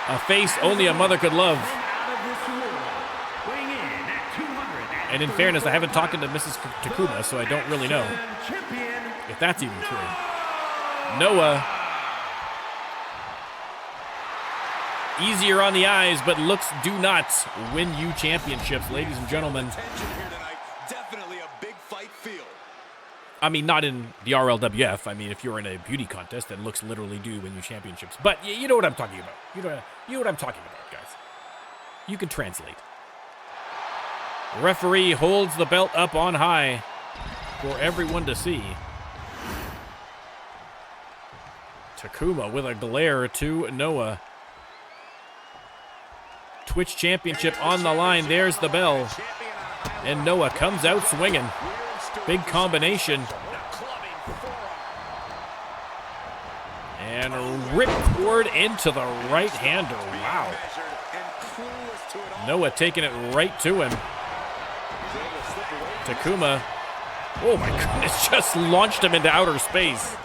A face only a mother could love. And in fairness, I haven't talked to Mrs. Takuma, so I don't really know if that's even true. Noah. Easier on the eyes, but looks do not win you championships, ladies and gentlemen. Definitely a big fight feel. I mean, not in the RLWF. I mean, if you're in a beauty contest, then looks literally do win you championships. But you know what I'm talking about. You know what I'm talking about, guys. You can translate. Referee holds the belt up on high for everyone to see. Takuma with a glare to Noah. Twitch Championship on the line. There's the bell. And Noah comes out swinging. Big combination. And ripcord into the right-hander. Wow. Noah taking it right to him. Takuma, oh my goodness, just launched him into outer space.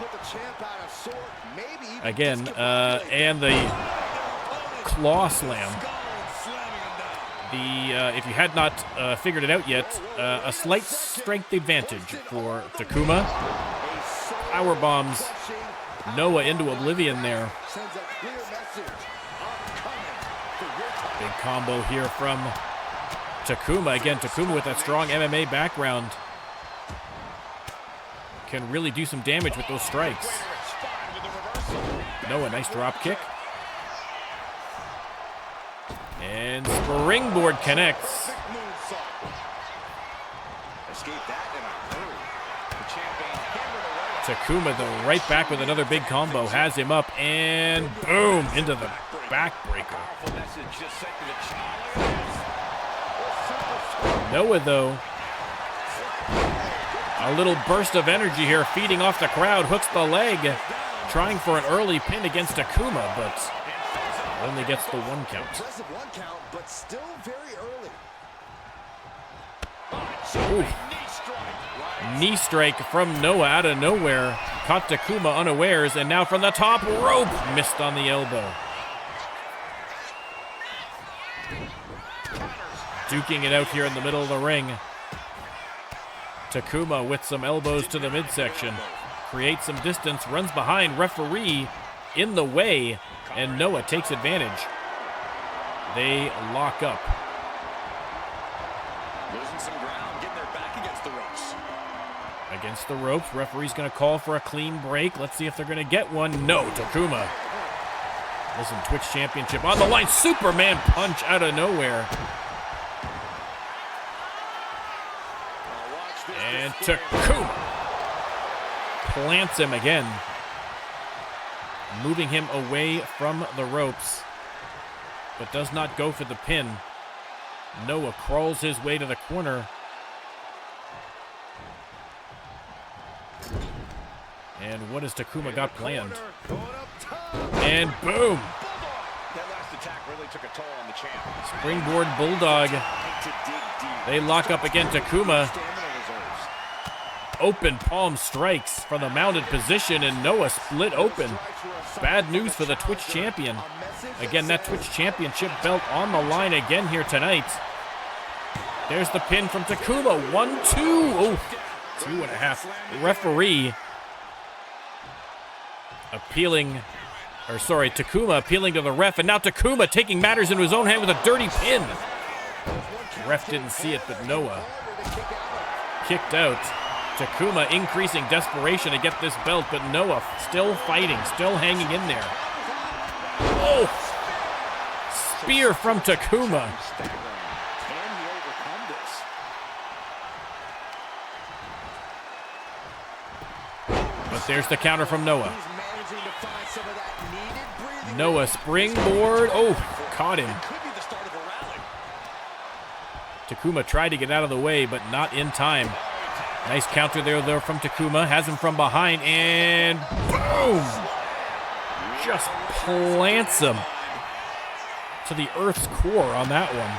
Again, and the claw slam. If you had not figured it out yet, a slight strength advantage for Takuma. Power bombs Noah into oblivion there. Big combo here from Takuma. Again, Takuma with that strong MMA background can really do some damage with those strikes. Noah, nice drop kick. And springboard connects. Takuma, though, right back with another big combo. Has him up, and boom, into the backbreaker. Noah, though, a little burst of energy here, feeding off the crowd, hooks the leg, trying for an early pin against Takuma, but only gets the 1 count. Impressive 1 count, but still very early. Ooh. Knee strike from Noah out of nowhere. Caught Takuma unawares, and now from the top rope, missed on the elbow. Duking it out here in the middle of the ring. Takuma with some elbows to the midsection. Creates some distance, runs behind, referee in the way, and Noah takes advantage. They lock up. Losing some ground, getting their back against the ropes. Against the ropes, referee's going to call for a clean break. Let's see if they're going to get one. No, Takuma. Listen, Twitch Championship on the line. Superman punch out of nowhere. And Takuma plants him again, moving him away from the ropes, but does not go for the pin. Noah crawls his way to the corner. And what has Takuma got planned? And boom! That last attack really took a toll on the champ. Springboard Bulldog. They lock up again. Takuma. Open palm strikes from the mounted position, and Noah split open. Bad news for the Twitch champion. Again, that Twitch championship belt on the line again here tonight. There's the pin from Takuma. 1-2. Oh, 2.5. Referee Takuma appealing to the ref, and now Takuma taking matters into his own hand with a dirty pin. The ref didn't see it, but Noah kicked out. Takuma increasing desperation to get this belt, but Noah still fighting, still hanging in there. Oh! Spear from Takuma. But there's the counter from Noah. Noah springboard. Oh, caught him. Takuma tried to get out of the way, but not in time. Nice counter there, though, from Takuma. Has him from behind, and boom! Just plants him to the earth's core on that one.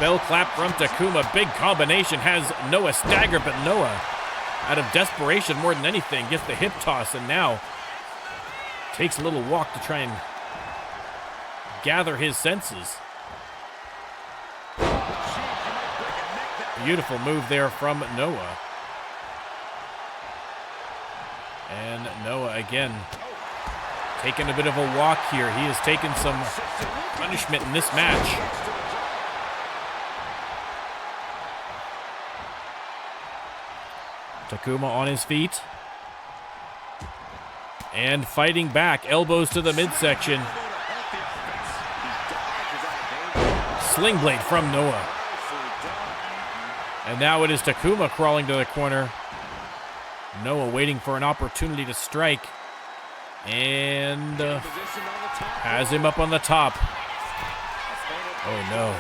Bell clap from Takuma. Big combination. Has Noah staggered, but Noah, out of desperation more than anything, gets the hip toss, and now takes a little walk to try and gather his senses. Beautiful move there from Noah. And Noah again taking a bit of a walk here. He has taken some punishment in this match. Takuma on his feet. And fighting back. Elbows to the midsection. Sling blade from Noah. And now it is Takuma crawling to the corner. Noah waiting for an opportunity to strike. And has him up on the top. Oh no.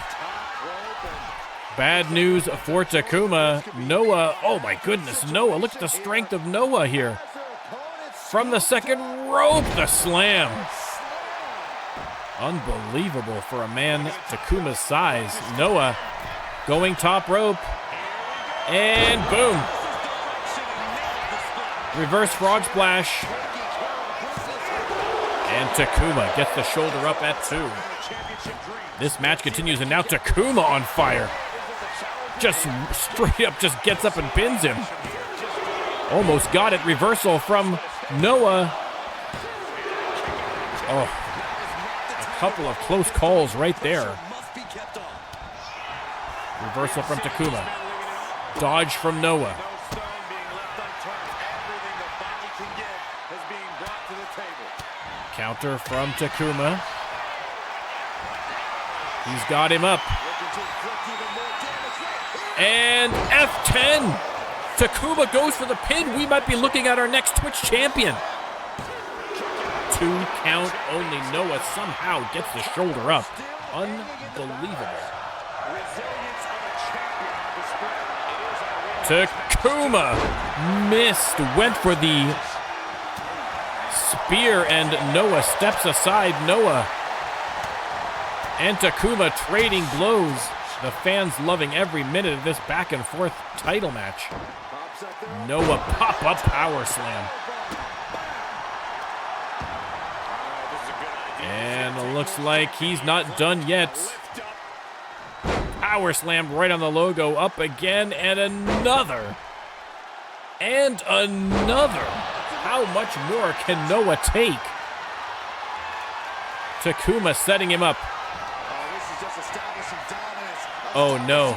Bad news for Takuma. Noah, oh my goodness, Noah. Look at the strength of Noah here. From the second rope, the slam. Unbelievable for a man Takuma's size. Noah going top rope. And boom. Reverse frog splash. And Takuma gets the shoulder up at 2. This match continues, and now Takuma on fire. Just straight up just gets up and pins him. Almost got it. Reversal from Noah. Oh, a couple of close calls right there. Reversal from Takuma. Dodge from Noah. Counter from Takuma. He's got him up. And F10. Takuma goes for the pin. We might be looking at our next Twitch champion. 2 count only. Noah somehow gets the shoulder up. Unbelievable. Takuma missed. Went for the spear, and Noah steps aside. Noah and Takuma trading blows. The fans loving every minute of this back and forth title match. Noah pop-up power slam. And it looks like he's not done yet. Power slam right on the logo. Up again, and another. And another. How much more can Noah take? Takuma setting him up. Oh no,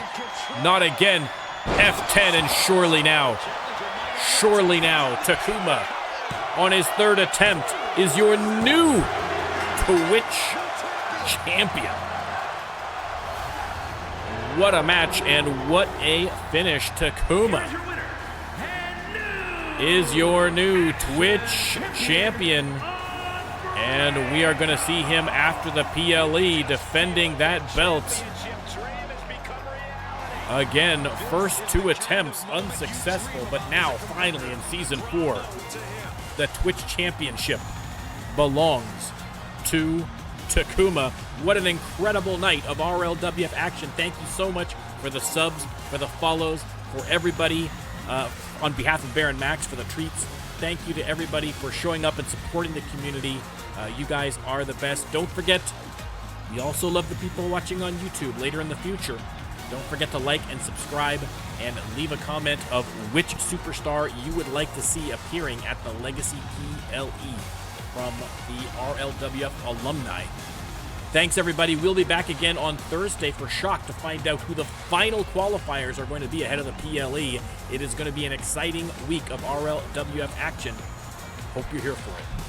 not again. F10, and surely now. Surely now, Takuma on his 3rd attempt is your new Twitch champion. What a match and what a finish. Takuma is your new Twitch champion. And we are going to see him after the PLE defending that belt. Again, first 2 attempts unsuccessful, but now finally in Season 4, the Twitch Championship belongs to Takuma. What an incredible night of RLWF action. Thank you so much for the subs, for the follows, for everybody, on behalf of Baron Max, for the treats. Thank you to everybody for showing up and supporting the community. You guys are the best. Don't forget, we also love the people watching on YouTube later in the future. Don't forget to like and subscribe and leave a comment of which superstar you would like to see appearing at the Legacy PLE from the RLWF alumni. Thanks, everybody. We'll be back again on Thursday for Shock to find out who the final qualifiers are going to be ahead of the PLE. It is going to be an exciting week of RLWF action. Hope you're here for it.